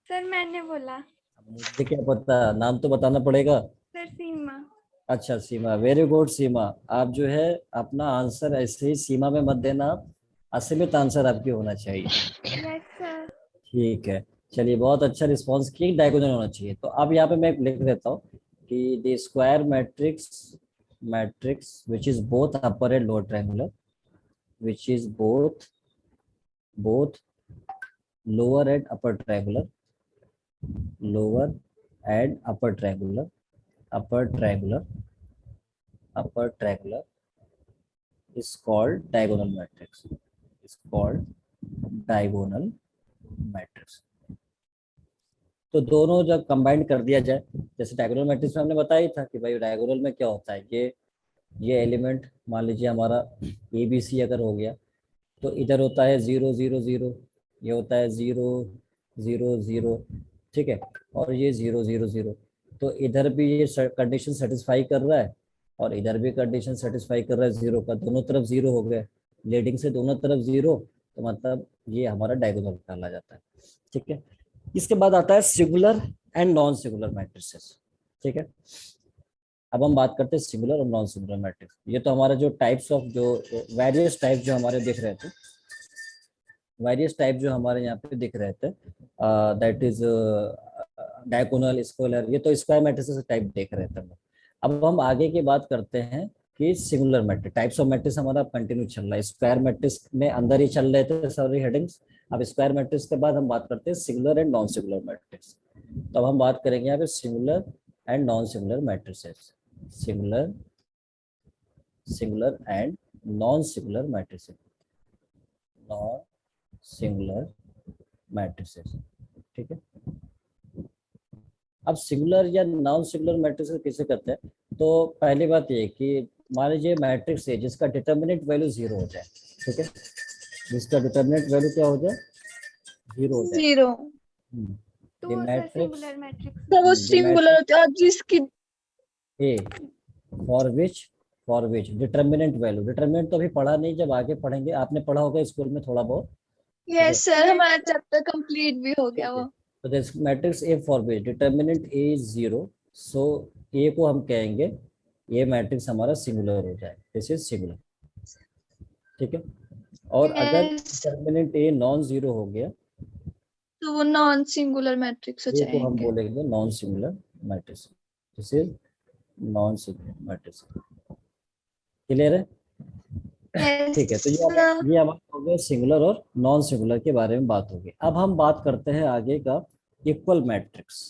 सर मैंने बोला। अब मुझे क्या पता, नाम तो बताना पड़ेगा। सर सीमा। अच्छा सीमा, वेरी गुड सीमा। आप जो है अपना आंसर ऐसे ही सीमा में मत देना, असीमित आंसर आपकी होना चाहिए। Yes sir. ठीक है, चलिए बहुत अच्छा रिस्पांस किया, डायगोनल होना चाहिए। तो अब यहाँ पे मैं लिख देता हूँ कि the square matrix which is both upper and lower triangular, which is both lower and upper triangular, lower and upper triangular, upper triangular, upper triangular is called diagonal matrix, is called diagonal matrix। तो दोनों जब combine कर दिया जाए, जैसे diagonal matrix में हमने बताया ही था कि भाई डायगोनल में क्या होता है, ये एलिमेंट मान लीजिए हमारा ए बी सी अगर हो गया तो इधर होता है 0 0 0, ये होता है 0 0 0। ठीक है, और ये 0 0 0, तो इधर भी ये कंडीशन सेटिस्फाई कर रहा है और इधर भी कंडीशन सेटिस्फाई कर रहा है 0 का, दोनों तरफ 0 हो गए, लीडिंग से दोनों तरफ 0, तो मतलब ये हमारा डायगोनल कहला जाता है। ठीक है, इसके बाद आता है singular and non singular matrices. ठीक है, अब हम बात करते हैं सिंगुलर और नॉन सिंगुलर मैट्रिक्स। ये तो हमारा जो टाइप्स ऑफ जो वेरियस टाइप जो हमारे दिख रहे थे, वेरियस टाइप जो हमारे यहाँ पे दिख रहे थे, दैट इज डायगोनल, स्क्वायर, ये तो स्क्वायर मैट्रिसेस टाइप देख रहे थे हम। अब हम आगे की बात करते हैं कि singular matrix, types of matrix हमारा कंटिन्यू चल रहा है। स्क्वायर मैट्रिक्स में अंदर ही चल रहे थे सारी हेडिंग्स। अब स्क्वायर मैट्रिक्स के बाद हम बात करते हैं singular and non singular matrix. तो अब हम बात करेंगे यहाँ पे singular and non singular matrices, singular and non singular matrices, non singular matrices. ठीक है, अब सिंगुलर या नॉन सिंगुलर मैट्रिक्स किसे कहते हैं? तो पहली बात ये कि मान लीजिए मैट्रिक्स है जिसका डिटर्मिनेंट वैल्यू 0 हो जाए। ठीक है, जिसका डिटर्मिनेंट वैल्यू क्या हो जाए? 0 हो जाए। जीरो तो द वो सर मैट्रिक्स सिंगुलर मैट्रिक्स। तो वो द सिंगुलर होता है और जिसकी A for which determinant value, determinant तो अभी पढ़ा नहीं, जब आगे पढ़ेंगे, आपने पढ़ा होगा स्कूल में थोड़ा बहुत। यस सर, हमारा चैप्टर कंप्लीट भी हो गया ठीक है, वो। तो this matrix A for which determinant A is 0, सो ए को हम कहेंगे ये मैट्रिक्स हमारा सिंगुलर हो जाए, दिस इज सिंगुलर, ठीक है। और अगर Yes. Determinant a non zero हो गया तो वो नॉन सिंगुलर मैट्रिक्स हो ये को हम जाएंगे। बोलेंगे non singular matrix, this is non singular matrix. Clear है? ठीक है, तो Yes. ये हमारा हो गया सिंगुलर और नॉन सिंगुलर के बारे में बात होगी। अब हम बात करते हैं आगे का इक्वल मैट्रिक्स।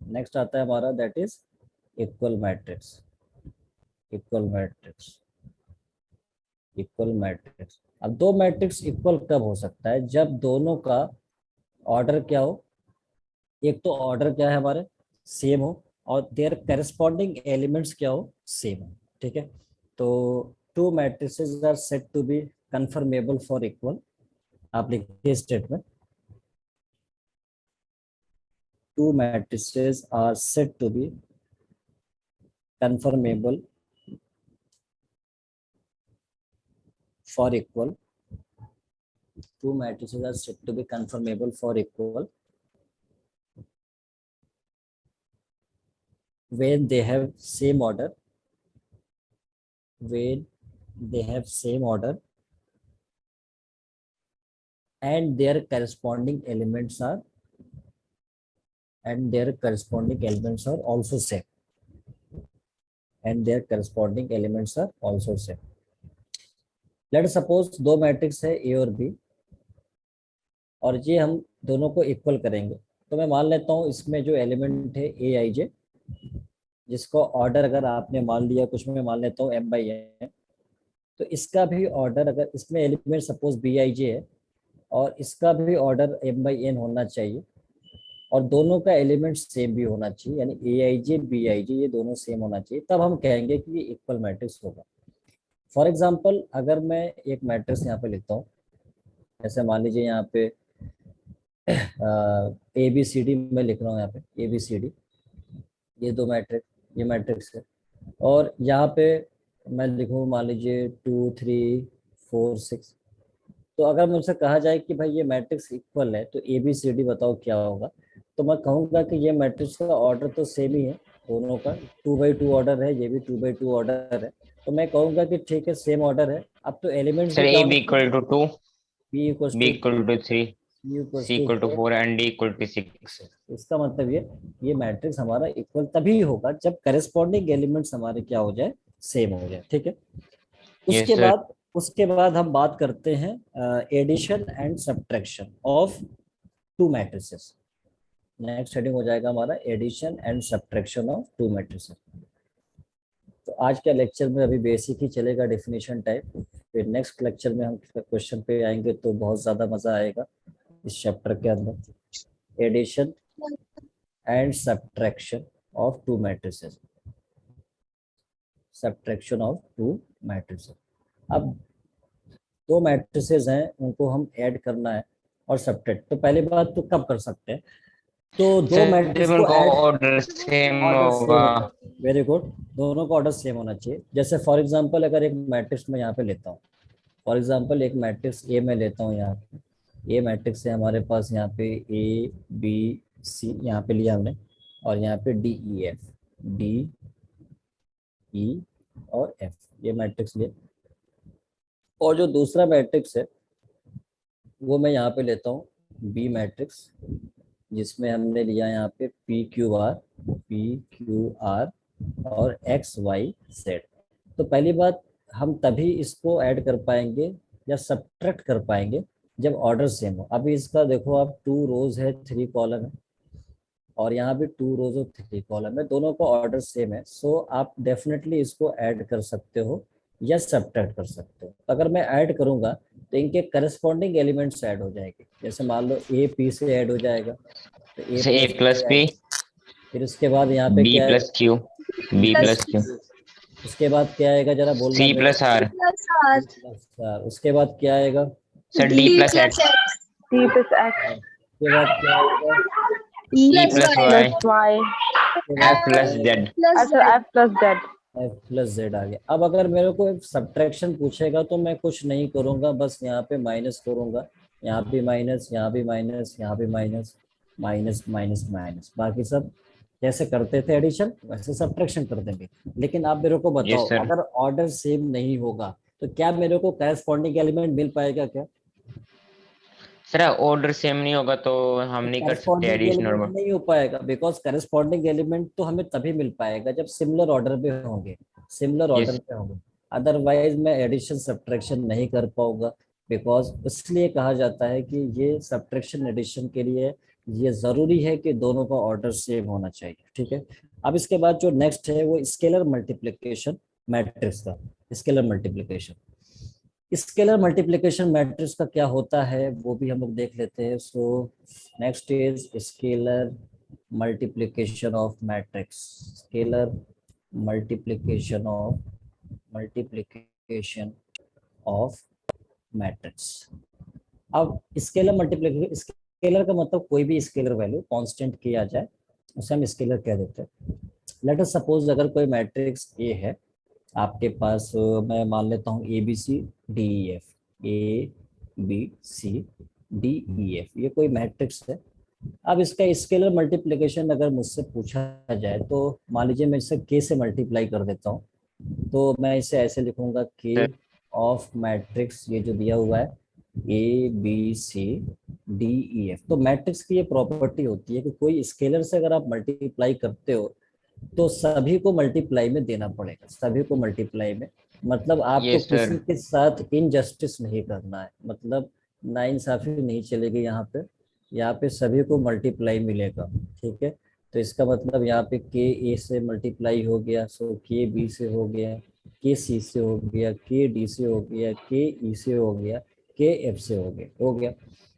नेक्स्ट आता है हमारा that is equal matrix. Equal matrix, equal matrix. अब दो मैट्रिक्स इक्वल कब हो सकता है? जब दोनों का ऑर्डर क्या हो, एक तो ऑर्डर क्या है हमारे सेम हो और देयर करस्पॉन्डिंग एलिमेंट्स क्या हो, सेम हो, ठीक है। तो two matrices are said to be conformable for equal. आप लिखिए statement, two matrices are said to be conformable for equal. Two matrices are said to be conformable for equal when they have same order, when they have same order and their corresponding elements are also same, and their corresponding elements are also same. Let suppose दो matrix है ए और B और ये हम दोनों को equal करेंगे। तो मैं मान लेता हूँ इसमें जो एलिमेंट है ए आई जे, जिसको ऑर्डर अगर आपने मान लिया कुछ में मान लेता हूँ एम बाई एन, तो इसका भी ऑर्डर अगर इसमें एलिमेंट सपोज बी आई जे है और इसका भी ऑर्डर एम बाई एन होना चाहिए और दोनों का एलिमेंट सेम भी होना चाहिए, यानी ए आई जे बी आई जे ये दोनों सेम होना चाहिए, तब हम कहेंगे कि ये इक्वल मैट्रिक्स होगा। फॉर एग्जाम्पल अगर मैं एक मैट्रिक्स यहाँ पे लिखता हूँ, जैसे मान लीजिए यहाँ पे ए बी सी डी मैं लिख रहा हूँ, यहाँ पे ए बी सी डी ये दो मैट्रिक्स, ये मैट्रिक्स है और यहाँ पे मैं लिखूँ मान लीजिए 2 3 4 6। तो अगर मुझसे कहा जाए कि भाई ये मैट्रिक्स इक्वल है तो ए बी सी डी बताओ क्या होगा, तो मैं कहूँगा कि ये मैट्रिक्स का ऑर्डर तो सेम ही है, दोनों का 2/2 ऑर्डर है, ये भी 2/2 ऑर्डर है, तो मैं कहूँगा कि ठीक है सेम ऑर्डर है। अब तो एलिमेंट्स सर भी ए क्या बी होना equal to 2, b equal b two equal to 3, c equal to 4 and d equal to 6। इसका मतलब ये मैट्रिक्स हमारा इक्वल तभी होगा जब करस्पॉन्डिंग एलिमेंट्स हमारे क्या हो जाए, सेम हो जाए, ठीक है। यस उसके सर। बाद उसके बाद हम बात करते हैं addition and subtraction of two matrices. Next heading हो जाएगा हमारा addition and subtraction of two matrices. तो आज के लेक्चर में अभी बेसिक ही चलेगा, डेफिनेशन टाइप, फिर नेक्स्ट लेक्चर में हम क्वेश्चन पे आएंगे तो बहुत ज्यादा मजा आएगा इस चैप्टर के अंदर। Addition and subtraction of two matrices, subtraction of two matrices. अब दो मैट्रिसेस हैं उनको हम ऐड करना है और सब्ट्रैक्ट, तो पहली बात तो कब कर सकते हैं, तो दो मैट्रिक्स को उनका add, order same order same होगा। होना, वेरी गुड, दोनों का ऑर्डर सेम होना चाहिए। जैसे फॉर एग्जांपल अगर एक मैट्रिक्स मैं यहाँ पे लेता हूँ, फॉर एग्जांपल एक मैट्रिक्स ए में लेता हूँ, यहाँ पे ए मैट्रिक्स है हमारे पास, यहाँ पे ए बी सी यहाँ पे लिया हमने और यहाँ पे D e F, D E और एफ ये मैट्रिक्स लिया। और जो दूसरा मैट्रिक्स है वो मैं यहाँ पे लेता हूँ बी मैट्रिक्स, जिसमें हमने लिया यहाँ पे पी क्यू आर और एक्स वाई जेड। तो पहली बात हम तभी इसको ऐड कर पाएंगे या सब्ट्रैक्ट कर पाएंगे जब ऑर्डर सेम हो। अभी इसका देखो आप 2 रोज है 3 कॉलम है और यहाँ भी 2 रोज और 3 कॉलम है, दोनों का ऑर्डर सेम है, सो आप डेफिनेटली इसको ऐड कर सकते हो या सब्ट्रैक्ट कर सकते हो। तो अगर मैं ऐड करूंगा तो इनके करस्पॉन्डिंग एलिमेंट्स ऐड हो जाएंगे, जैसे मान लो ए पी से ऐड हो जाएगा तो ए प्लस पी, फिर उसके बाद यहाँ पे बी क्या plus q, b plus q, उसके बाद क्या आएगा जरा बोलना c plus r, plus r, उसके बाद क्या आएगा, sir d plus x, d plus x, उसके बाद क्या आएगा, e plus y, y, f plus z. अच्छा f plus z, f plus z आ गया। अब अगर मेरे को सब्ट्रैक्शन पूछेगा तो मैं कुछ नहीं करूंगा, बस यहाँ पे माइनस करूंगा, यहाँ भी माइनस, यहाँ भी माइनस, यहाँ भी माइनस, माइनस माइनस माइनस, बाकी सब जैसे करते थे एडिशन वैसे सब्ट्रैक्शन कर देंगे। लेकिन आप मेरे को बताओ, sir. अगर ऑर्डर सेम नहीं होगा तो क्या मेरे को करस्पॉन्डिंग एलिमेंट मिल पाएगा क्या? सर ऑर्डर सेम नहीं होगा तो हम नहीं कर सकते करस्पॉन्डिंग एडिशनल। एलिमेंट नहीं हो पाएगा, बिकॉज करस्पॉन्डिंग एलिमेंट तो हमें तभी मिल पाएगा जब सिमिलर ऑर्डर पे होंगे, सिमिलर ऑर्डर Yes. पे होंगे। अदरवाइज मैं एडिशन सब्ट्रैक्शन नहीं कर पाऊंगा, बिकॉज इसलिए कहा जाता है कि ये सब्ट्रैक्शन एडिशन के लिए ये जरूरी है कि दोनों का ऑर्डर सेम होना चाहिए। ठीक है, अब इसके बाद जो नेक्स्ट है वो स्केलर मल्टीप्लिकेशन मैट्रिक्स का। Scalar multiplication, scalar multiplication matrix का क्या होता है वो भी हम लोग देख लेते हैं। So next is scalar multiplication of matrix. Scalar multiplication of matrix. अब स्केलर मल्टीप्लिकेशन, स्केलर का मतलब कोई भी स्केलर वैल्यू कांस्टेंट की आ जाए उसे हम स्केलर कह देते हैं। लेट अस सपोज अगर कोई मैट्रिक्स ए है आपके पास, मैं मान लेता हूँ a b c d e f, a b c d e f, ये कोई मैट्रिक्स है। अब इसका स्केलर मल्टीप्लिकेशन अगर मुझसे पूछा जाए तो मान लीजिए मैं इसे के से मल्टीप्लाई कर देता हूँ, तो मैं इसे ऐसे लिखूंगा के ऑफ मैट्रिक्स ये जो दिया हुआ है a b c d e f. तो मैट्रिक्स की ये प्रॉपर्टी होती है कि कोई स्केलर से अगर आप मल्टीप्लाई करते हो तो सभी को मल्टीप्लाई में देना पड़ेगा, सभी को मल्टीप्लाई में। मतलब आपको Yes, sir. किसी के साथ इनजस्टिस नहीं करना है, मतलब नाइंसाफी नहीं चलेगी यहाँ पे। यहाँ पे सभी को मल्टीप्लाई मिलेगा। ठीक है, तो इसका मतलब यहाँ पे के ए से मल्टीप्लाई हो गया, सो के बी से हो गया, के सी से हो गया, के डी से हो गया, के ई से हो गया, के एफ से हो गया।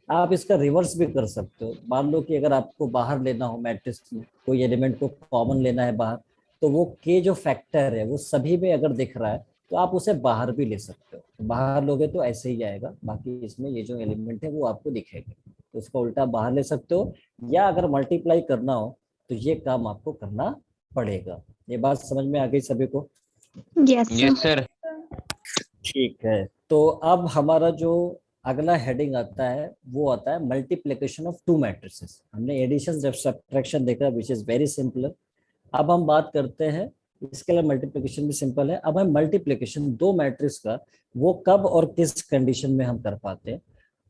आप इसका रिवर्स भी कर सकते हो। मान लो कि अगर आपको बाहर लेना हो मैट्रिक्स में, कोई एलिमेंट को कॉमन लेना है बाहर, तो वो के जो फैक्टर है वो सभी में अगर दिख रहा है तो आप उसे बाहर भी ले सकते हो। बाहर लोगे तो ऐसे ही आएगा, बाकी इसमें ये जो एलिमेंट है वो आपको दिखेगा, तो उसका उल्टा बाहर ले सकते हो। या अगर मल्टीप्लाई करना हो तो ये काम आपको करना पड़ेगा। ये बात समझ में आ गई सभी को? Yes, sir. ठीक है, तो अब हमारा जो अगला हेडिंग आता है वो आता है मल्टीप्लिकेशन ऑफ टू मैट्रिसेस। हमने एडिशन जब सब्ट्रैक्शन देखा विच इज वेरी सिंपल। अब हम बात करते हैं, इसके लिए मल्टीप्लिकेशन भी सिंपल है। अब हम मल्टीप्लिकेशन दो मैट्रिक्स का वो कब और किस कंडीशन में हम कर पाते हैं,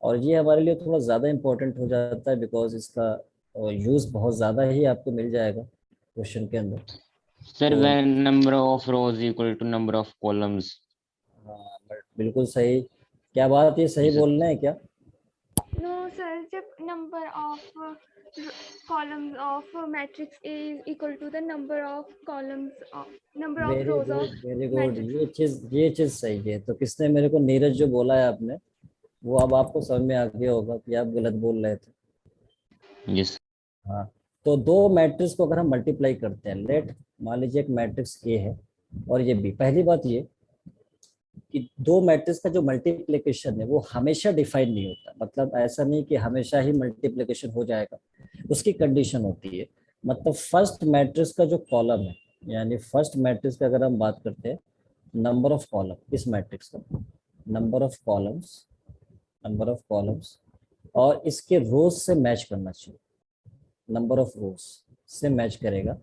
और ये हमारे लिए थोड़ा ज़्यादा इम्पोर्टेंट हो जाता है बिकॉज इसका यूज़ बहुत ज़्यादा ही आपको मिल जाएगा क्वेश्चन के अंदर। Sir, तो when number of rows equal to number of columns. हाँ, बिल्कुल सही। क्या बात, ये सही Yes, sir. बोलना है क्या? No, sir. जब number of columns of matrix A is equal to the number of columns of number of very rows good, of very good. matrix. ये चीज सही है। तो किसने मेरे को, नीरज जो बोला है आपने, वो अब आपको समझ में आ गया होगा कि आप गलत बोल रहे थे। Yes. हाँ, तो दो मैट्रिक्स को अगर हम मल्टीप्लाई करते हैं, लेट मान लीजिए एक मैट्रिक्स ए है और ये बी। पहली बात ये कि दो मैट्रिक्स का जो मल्टीप्लिकेशन है वो हमेशा डिफाइन नहीं होता। मतलब ऐसा नहीं कि हमेशा ही मल्टीप्लिकेशन हो जाएगा, उसकी कंडीशन होती है। मतलब फर्स्ट मैट्रिक्स का जो कॉलम है, यानी फर्स्ट मैट्रिक्स का अगर हम बात करते हैं, नंबर ऑफ कॉलम, इस मैट्रिक्स का नंबर ऑफ कॉलम्स और इसके रोज से मैच करना चाहिए, नंबर ऑफ रोज से मैच करेगा,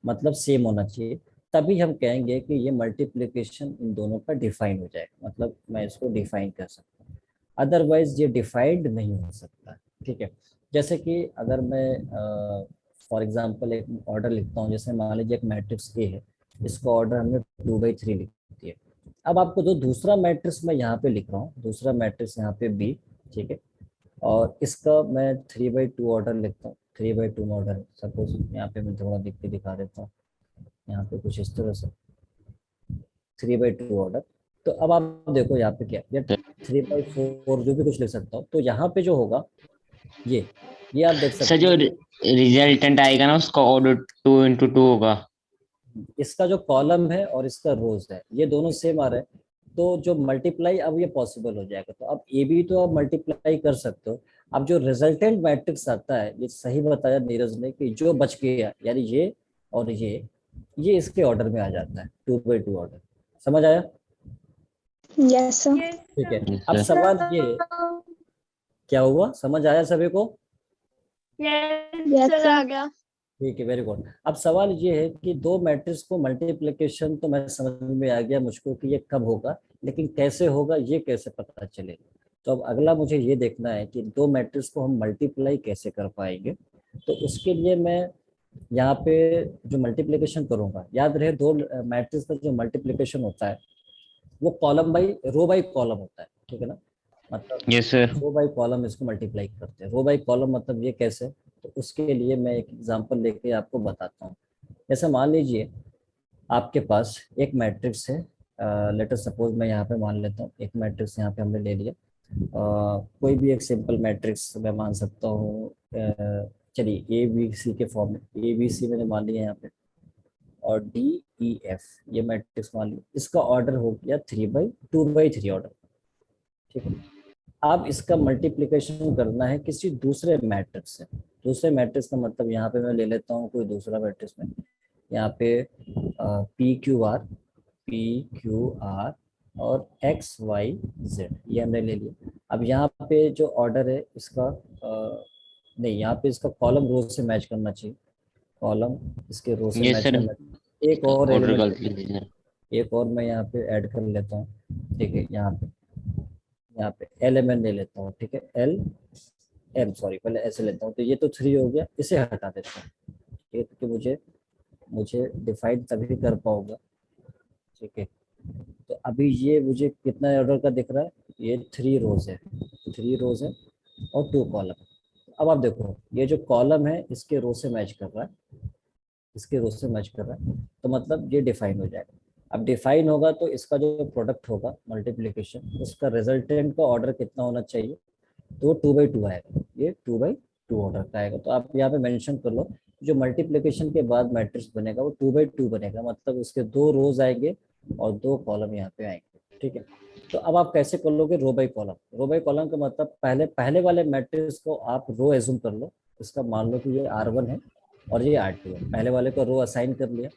मतलब सेम होना चाहिए। तभी हम कहेंगे कि ये मल्टीप्लिकेशन इन दोनों का डिफाइन हो जाएगा, मतलब मैं इसको डिफाइन कर सकता हूँ। अदरवाइज ये डिफाइंड नहीं हो सकता। ठीक है, जैसे कि अगर मैं फॉर एग्जांपल एक ऑर्डर लिखता हूँ, जैसे मान लीजिए एक मैट्रिक्स ए है, इसका ऑर्डर हमने 2/3 लिख दिया। अब आपको जो दूसरा मैट्रिक्स मैं यहाँ पे लिख रहा हूँ, दूसरा मैट्रिक्स यहाँ पे बी, ठीक है, और इसका मैं 3/2 ऑर्डर लिखता हूँ। 3/2 ऑर्डर है सपोज, यहाँ पे मैं थोड़ा लिख के दिखा देता हूँ, यहाँ पे कुछ इस तरह से 3/2 ऑर्डर। तो अब आप देखो यहाँ पे क्या, या 3/4 जो भी कुछ लिख सकता हूँ। तो यहाँ पे जो होगा ये आप देख सर सकते जो हो, रिजल्टेंट आएगा ना उसका ऑर्डर 2x2 होगा। इसका जो कॉलम है और इसका रोज है ये दोनों सेम आ रहे हैं, तो जो मल्टीप्लाई अब ये पॉसिबल हो जाएगा। तो अब ए बी तो आप मल्टीप्लाई कर सकते हो। अब जो रिजल्टेंट मैट्रिक्स आता है, ये सही बताया नीरज ने कि जो बच गया यानी ये और ये इसके ऑर्डर में आ जाता है, 2/2 ऑर्डर। समझ आया? Yes, sir. Yes, ठीक है, sir. अब Yes, सवाल ये, क्या हुआ, समझ आया सभी को? Yes, Yes, sir. sir. आ गया। ठीक है, वेरी गुड। अब सवाल ये है कि दो मैट्रिक्स को मल्टीप्लिकेशन तो मैं समझ में आ गया मुझको कि ये कब होगा, लेकिन कैसे होगा ये कैसे पता चलेगा। तो अब अगला मुझे ये देखना है कि दो मैट्रिक्स को हम मल्टीप्लाई कैसे कर पाएंगे। तो उसके लिए मैं यहाँ पे जो मल्टीप्लिकेशन करूंगा, याद रहे दो मैट्रिक्स का जो मल्टीप्लिकेशन होता है वो column by row by column होता है, ठीक है ना। मतलब yes sir. Row by column इसको मल्टीप्लाई करते हैं। रो बाई कॉलम मतलब ये कैसे, तो उसके लिए मैं एक एग्जांपल लेके आपको बताता हूँ। जैसे मान लीजिए आपके पास एक मैट्रिक्स है, लेट अस सपोज मैं यहाँ पे मान लेता हूँ एक मैट्रिक्स यहाँ पे हमने ले लिया। कोई भी एक सिंपल मैट्रिक्स मैं मान सकता हूँ, चलिए ए बी सी के फॉर्म में ए बी सी मैंने मान लिया यहाँ पे, और डी ई एफ ये मैट्रिक्स मान लिया। इसका ऑर्डर हो गया 3/2/3 ऑर्डर, ठीक है। अब इसका मल्टीप्लिकेशन करना है किसी दूसरे मैट्रिक्स से। दूसरे मैट्रिक्स का मतलब यहाँ पे मैं ले लेता हूँ कोई दूसरा मैट्रिक्स में, यहाँ पे पी क्यू आर और एक्स वाई जेड ये हमने ले लिया। अब यहाँ पे जो ऑर्डर है इसका नहीं, यहाँ पे इसका कॉलम रो से मैच करना चाहिए, कॉलम इसके रो से यस मैच सर। करना चाहिए। एक और ऑर्डर एलिमेंट, गलत लिख दी सर। एक और मैं यहाँ पे ऐड कर लेता हूँ, ठीक है। यहाँ पे एलिमेंट ले लेता हूँ, ठीक है। सॉरी पहले ऐसे लेता हूँ, तो ये तो 3 हो गया, इसे हटा देता हूँ, ठीक है, क्योंकि मुझे डिफाइन तभी कर पाऊंगा, ठीक है। तो अभी ये मुझे कितना ऑर्डर का दिख रहा है, ये 3 रोज है, 3 रोज है और 2 कॉलम। अब आप देखो ये जो कॉलम है इसके रो से मैच कर रहा है, इसके रो से मैच कर रहा है, तो मतलब ये डिफाइन हो जाएगा। अब डिफाइन होगा तो इसका जो प्रोडक्ट होगा मल्टीप्लिकेशन, उसका रिजल्टेंट का ऑर्डर कितना होना चाहिए, तो 2/2 आएगा, ये 2/2 ऑर्डर का आएगा। तो आप यहाँ पे मेंशन कर लो जो मल्टीप्लिकेशन के बाद मैट्रिक्स बनेगा वो 2/2 बनेगा, मतलब उसके 2 रोज आएंगे और 2 कॉलम यहाँ पे आएंगे, ठीक है। तो अब आप कैसे कर लोगे row by column. Row by column का मतलब पहले वाले मैट्रिक्स को आप रो एज्यूम कर लो, इसका मान लो कि ये R1 है और ये R2 है, पहले वाले को रो असाइन कर लिया।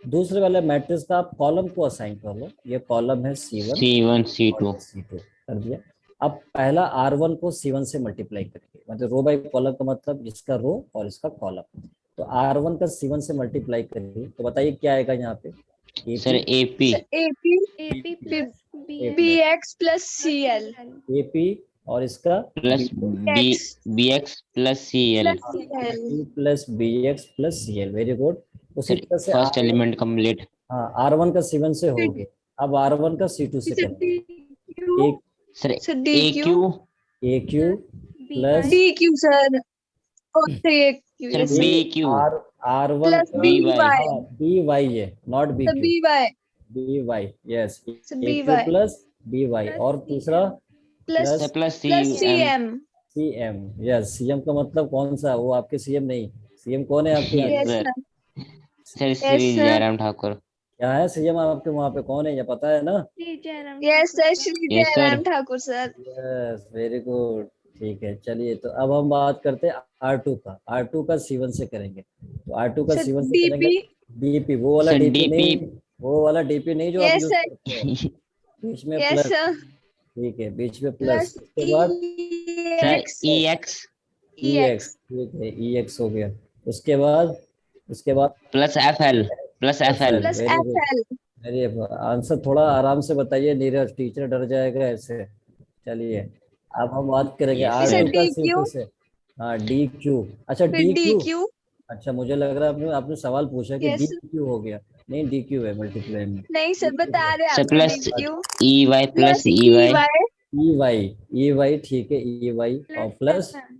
दूसरे वाले मैट्रिक्स का आप कॉलम को असाइन कर लो, ये कॉलम है C1 C1 और C2। ये C2 कर दिया। अब पहला R1 को C1 से मल्टीप्लाई करेंगे, मतलब रो बाई कॉलम का मतलब इसका रो और इसका कॉलम। तो R1 का C1 से मल्टीप्लाई करेंगे तो बताइए क्या आएगा यहाँ पे, sir AP। AP AP plus A BX BX plus plus CL CL AP और इसका plus B X BX plus CL। plus CL P plus BX+CL, very good. उसी सर तरह से फर्स्ट एलिमेंट कंप्लीट। हाँ R1 का C1 से हो गया, अब R1 का C2 से सर करेंगे। DQ एक sir sir DQ AQ। AQ plus DQ sir और AQ sir yes sir BQ R1 plus का BY। हाँ BY है, not sir BQ, BY BY yes, sir AQ BY plus BY plus और तीसरा plus sir plus plus plus CM। CM CM। Yes, CM का मतलब कौन सा, वो आपके CM नहीं, CM कौन है आपके यहाँ यस पे, yes sir. sir sir yes Shri sir Jairam Thakur. क्या है CM आपके वहाँ पे कौन है, ये पता है ना। Sri Jairam yes Thakur sir sir. Shri yes sir. Jairam Thakur sir yes very good, ठीक है। चलिए तो अब हम बात करते हैं R2 का। R2 का C1 से करेंगे, तो R2 का सर C1 से करेंगे DP DP, वो वाला सर DP DP। नहीं, वो वाला DP नहीं जो आप yes यूज sir करते हो, बीच में yes प्लस, sir ठीक है, बीच में प्लस। plus उसके बाद sir EX EX EX, EX ठीक है, EX हो गया। उसके बाद plus FL plus FL। FL, plus very good. FL अरे आंसर थोड़ा आराम से बताइए, नीरज टीचर डर जाएगा ऐसे। चलिए अब हम बात करेंगे यस सर R2 सर। का DQ C2 से। हाँ DQ, अच्छा फिर DQ, DQ अच्छा मुझे लग रहा है आपने आपने सवाल पूछा कि yes DQ हो गया, नहीं DQ है मल्टीप्लाई में, नहीं सर DQ बता है। रहे सर आपको plus DQ EY plus plus EY EY EY ठीक है, EY और Plus plus FM.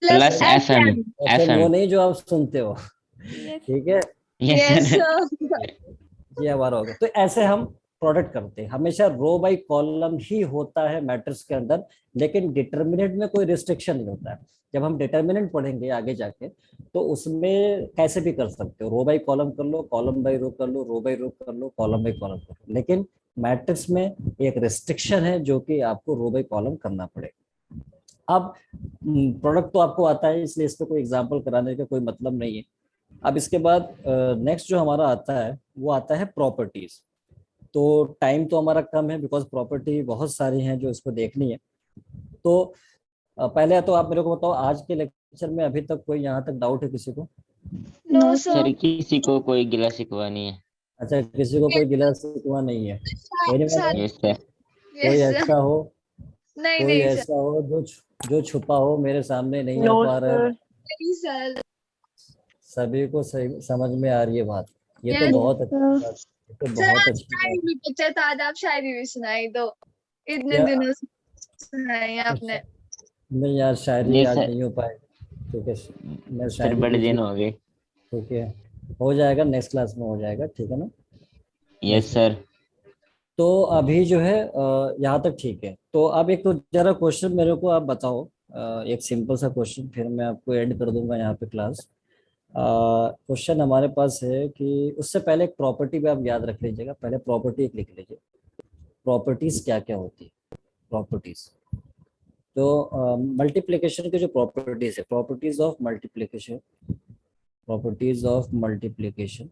plus plus FM। FM FM, वो FM। नहीं जो आप सुनते हो, Yes. ठीक है। Yes yes sir. sir ये हमारा हो गया। तो ऐसे हम प्रोडक्ट करते हैं, हमेशा रो बाई कॉलम ही होता है मैट्रिक्स के अंदर, लेकिन डिटर्मिनेंट में कोई रिस्ट्रिक्शन नहीं होता है। जब हम डिटर्मिनेंट पढ़ेंगे आगे जाके तो उसमें कैसे भी कर सकते हो, रो बाई कॉलम कर लो, कॉलम बाई रो कर लो, रो बाई रो कर लो, कॉलम बाई कॉलम कर लो, लेकिन मैट्रिक्स में एक रिस्ट्रिक्शन है जो कि आपको रो बाई कॉलम करना पड़ेगा। अब प्रोडक्ट तो आपको आता है, इसलिए इसको कोई एग्जाम्पल कराने का कोई मतलब नहीं है। अब इसके बाद नेक्स्ट जो हमारा आता है वो आता है प्रॉपर्टीज। तो टाइम तो हमारा कम है बिकॉज प्रॉपर्टी बहुत सारी हैं जो इसको देखनी है। तो पहले तो आप मेरे को बताओ आज के लेक्चर में अभी तक कोई यहाँ तक डाउट है किसी को, नो No, सर सर किसी को कोई गिला शिकवा नहीं है। अच्छा, किसी को कोई गिला शिकवा नहीं है। Anyone else? Yes sir. कोई यस ऐसा हो, नहीं कोई नहीं सर ऐसा हो जो छुपा हो, मेरे सामने नहीं आ No, पा रहा है। sir. नहीं सर सभी को सही समझ में आ रही है बात। ये तो यस बहुत अच्छी sir. बात, ये तो सर बहुत आज अच्छी शायरी बात भी बचा था, आज आप शायरी भी सुनाई दो, इतने क्या। दिनों से सुनाई आपने। नहीं यार, शायरी नहीं आज सर, नहीं हो पाए। ठीक है, मैं सर शायरी बड़े बीच दिन में। हो गए। ठीक है, हो जाएगा, नेक्स्ट क्लास में हो जाएगा, ठीक है ना। Yes next. सर। तो अभी जो है यहाँ तक ठीक है। तो अब एक तो जरा क्वेश्चन मेरे को आप बताओ, एक सिंपल सा क्वेश्चन, फिर मैं आपको एंड कर दूंगा यहाँ पे क्लास। क्वेश्चन हमारे पास है कि उससे पहले एक प्रॉपर्टी भी आप याद रख लीजिएगा, पहले प्रॉपर्टी एक लिख लीजिए। प्रॉपर्टीज क्या क्या होती है, प्रॉपर्टीज। तो मल्टीप्लिकेशन के जो प्रॉपर्टीज है, properties of multiplication, properties of multiplication,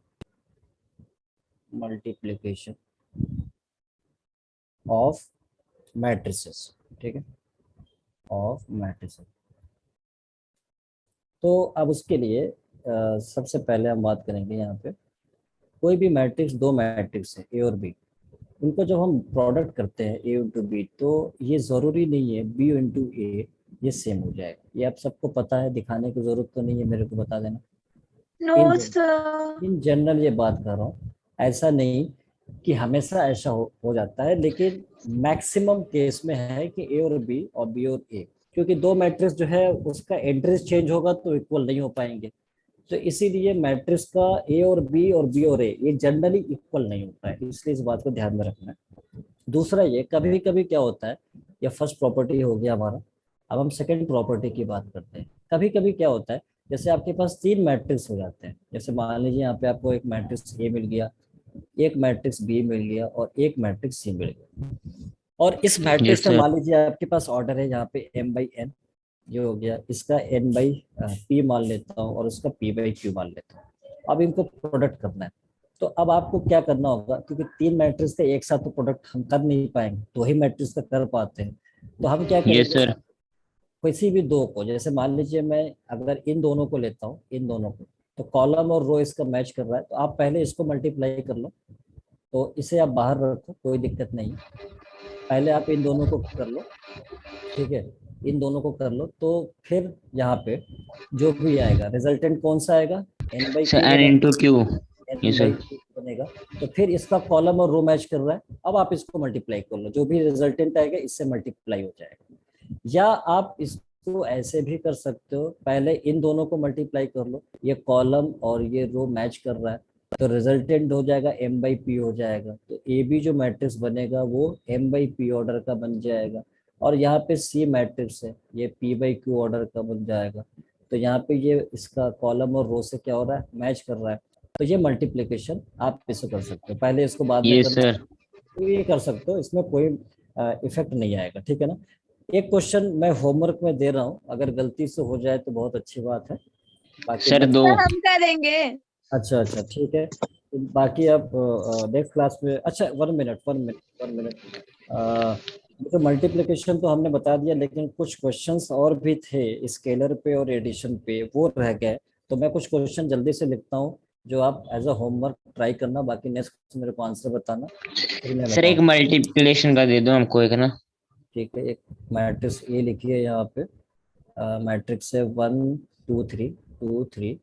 multiplication of matrices, ठीक है, ऑफ मैट्रिसेस। तो अब उसके लिए सबसे पहले हम बात करेंगे यहाँ पे, कोई भी मैट्रिक्स, दो मैट्रिक्स है ए और बी, उनको जब हम प्रोडक्ट करते हैं ए इंटू बी, तो ये ज़रूरी नहीं है बी इंटू ए ये सेम हो जाएगा। ये आप सबको पता है, दिखाने की जरूरत तो नहीं है, मेरे को बता देना। No in sir in general ये बात कर रहा हूँ, ऐसा नहीं कि हमेशा ऐसा हो जाता है, लेकिन मैक्सिमम केस में है कि ए और बी और बी और ए, क्योंकि दो मैट्रिक्स जो है उसका एड्रेस चेंज होगा तो इक्वल नहीं हो पाएंगे। तो इसीलिए मैट्रिक्स का ए और बी और ए ये जनरली इक्वल नहीं होता है, इसलिए इस बात को ध्यान में रखना है। दूसरा, ये कभी कभी क्या होता है, ये फर्स्ट प्रॉपर्टी हो गया हमारा। अब हम सेकंड प्रॉपर्टी की बात करते हैं। कभी कभी क्या होता है, जैसे आपके पास तीन मैट्रिक्स हो जाते हैं, जैसे मान लीजिए यहाँ पे आपको एक मैट्रिक्स ए मिल गया, एक मैट्रिक्स बी मिल गया और एक मैट्रिक्स सी मिल गया। और इस मैट्रिक्स यस में सर। मान लीजिए आपके पास ऑर्डर है यहाँ पे m बाई n, ये हो गया, इसका n बाई p मान लेता हूँ और उसका p बाई q मान लेता हूँ। अब इनको प्रोडक्ट करना है, तो अब आपको क्या करना होगा, क्योंकि तीन मैट्रिक्स का एक साथ तो प्रोडक्ट हम कर नहीं पाएंगे, दो ही मैट्रिक्स का कर पाते हैं। तो हम क्या यस करेंगे, सर। किसी भी दो को, जैसे मान लीजिए मैं अगर इन दोनों को लेता हूँ, इन दोनों को, तो कॉलम और रो इसका मैच कर रहा है, तो आप पहले इसको मल्टीप्लाई कर लो। तो इसे आप बाहर रखो, कोई दिक्कत नहीं, पहले आप इन दोनों को कर लो, ठीक है, इन दोनों को कर लो। तो फिर यहाँ पे जो भी आएगा रिजल्टेंट कौन सा आएगा, n by sir q n बनेगा, into q. n yes by sir. Q बनेगा। तो फिर इसका कॉलम और रो मैच कर रहा है, अब आप इसको मल्टीप्लाई कर लो, जो भी रिजल्टेंट आएगा इससे मल्टीप्लाई हो जाएगा। या आप इसको ऐसे भी कर सकते हो, पहले इन दोनों को मल्टीप्लाई कर लो, ये कॉलम और ये रो मैच कर रहा है, तो रिजल्टेंट हो जाएगा m बाई पी हो जाएगा। तो ए बी जो मैट्रिक्स बनेगा वो m बाई पी ऑर्डर का बन जाएगा। और यहाँ पे सी मैट्रिक्स है, ये p बाई क्यू ऑर्डर का बन जाएगा। तो यहाँ पे ये इसका कॉलम और रो से क्या हो रहा है, मैच कर रहा है। तो ये मल्टीप्लिकेशन आप इसे कर सकते हो, पहले इसको बाद में यस करना, सर। तो ये कर सकते हो, इसमें कोई इफेक्ट नहीं आएगा, ठीक है ना। एक क्वेश्चन मैं होमवर्क में दे रहा हूँ, अगर गलती से हो जाए तो बहुत अच्छी बात है, बाकी सर नेक्स्ट। दो। सर हम करेंगे। अच्छा अच्छा, ठीक है। तो बाकी आप नेक्स्ट क्लास में, अच्छा 1 मिनट, 1 मिनट, 1 मिनट। तो मल्टीप्लिकेशन तो हमने बता दिया, लेकिन कुछ क्वेश्चंस और भी थे स्केलर पे और एडिशन पे, वो रह गए। तो मैं कुछ क्वेश्चन जल्दी से लिखता हूँ, जो आप एज अ होमवर्क ट्राई करना, बाकी नेक्स्ट मेरे को आंसर बताना, फिर मैं सर एक बताऊँ। मल्टीप्लिकेशन का दे दो हमको एक ना। ठीक है, एक मैट्रिक्स ए लिखिए यहाँ पे, मैट्रिक्स है 1 2 3, 2 3,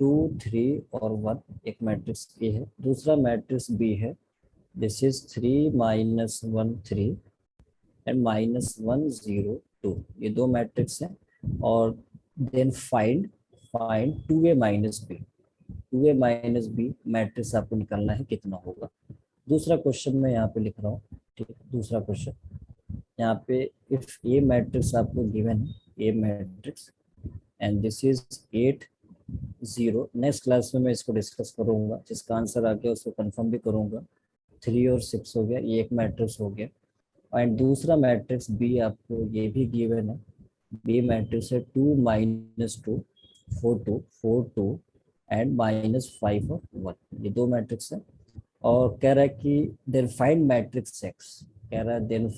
2 3 और 1, एक मैट्रिक्स ए है। दूसरा मैट्रिक्स बी है, दिस इज 3 - 1 3 एंड -1 0 2, ये दो मैट्रिक्स हैं। और then find find 2a - b, 2a - b matrix आपको निकालना है, कितना होगा। दूसरा क्वेश्चन मैं यहाँ पे लिख रहा हूँ, ठीक है, दूसरा क्वेश्चन यहाँ पे, इफ ए मैट्रिक्स आपको गिवन है, a matrix and this is 8 0, next class में मैं इसको डिस्कस करूंगा, जिसका आंसर आ गया उसको कंफर्म भी करूंगा। 3 और 6 हो गया, ये एक मैट्रिक्स हो गया। एंड दूसरा मैट्रिक्स बी आपको ये भी गिवन है, बी मैट्रिक्स है 2 - 2 4 2 एंड -5 और 1, ये दो मैट्रिक्स है। और कह रहा है कि देन फाइंड मैट्रिक्स एक्स, कह रहा है देन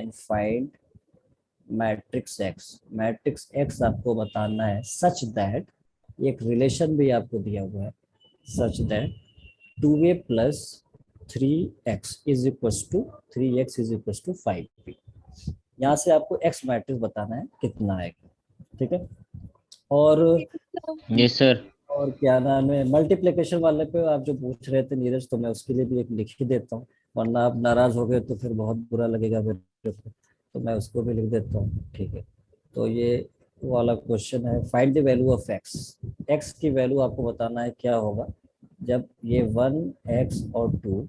फाइंड मैट्रिक्स एक्स आपको बताना है सच दैट, एक रिलेशन भी आपको दिया हुआ है, such that 2a plus 3x is equal to 3x is equal to 5b। यहाँ से आपको एक्स मैट्रिक्स बताना है कितना आएगा, ठीक है। और यस सर। और क्या नाम है, मल्टीप्लिकेशन वाले पे आप जो पूछ रहे थे नीरज, तो मैं उसके लिए भी एक लिख ही देता हूँ, वरना आप नाराज हो गए तो फिर बहुत बुरा लगेगा मेरे को, तो मैं उसको भी लिख देता हूँ, ठीक है। तो ये वाला क्वेश्चन है, find the value of x की वैल्यू आपको बताना है क्या होगा जब ये 1x और 2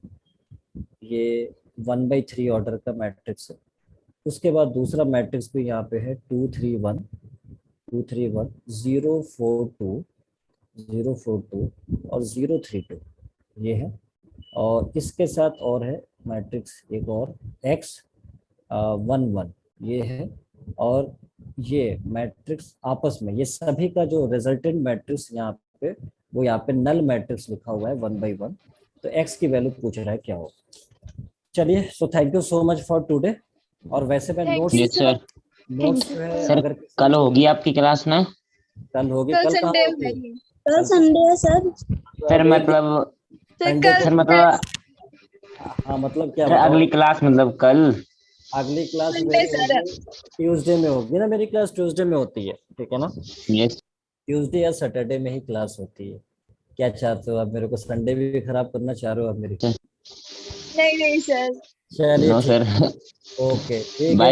ये 1/3 ऑर्डर का मैट्रिक्स है। उसके बाद दूसरा मैट्रिक्स भी यहाँ पे है 2 3 1 0 4 2 0 4 2 और 0 3 2 ये है। और इसके साथ और है मैट्रिक्स एक और x 1 1 ये है। और ये मैट्रिक्स आपस में ये सभी का जो रिजल्टेंट मैट्रिक्स यहाँ पे, वो यहाँ पे नल मैट्रिक्स लिखा हुआ है 1/1। तो x की वैल्यू पूछ रहा है क्या हो। चलिए, so thank you so much for today. और वैसे मैं Thank notes you, yes sir. Notes जो है सर अगर कल होगी आपकी क्लास ना? कल होगी, कल कल कहाँ संडे होगी? है। कल संडे है सर। सर मतलब संडे को सर मतलब हाँ, मतलब क्या सर बताओ? अगली क्लास मतलब कल? अगली क्लास Monday, मेरी सर। होगी ट्यूसडे में होगी ना, मेरी क्लास ट्यूसडे में होती है, ठीक है ना। यस ट्यूसडे या सैटरडे में ही क्लास होती है। क्या चाहते हो आप, मेरे को संडे भी खराब करना चाह रहे हो आप मेरी? नहीं नहीं सर। चलिए नो ठीक सर। है, ओके ठीक है। बाय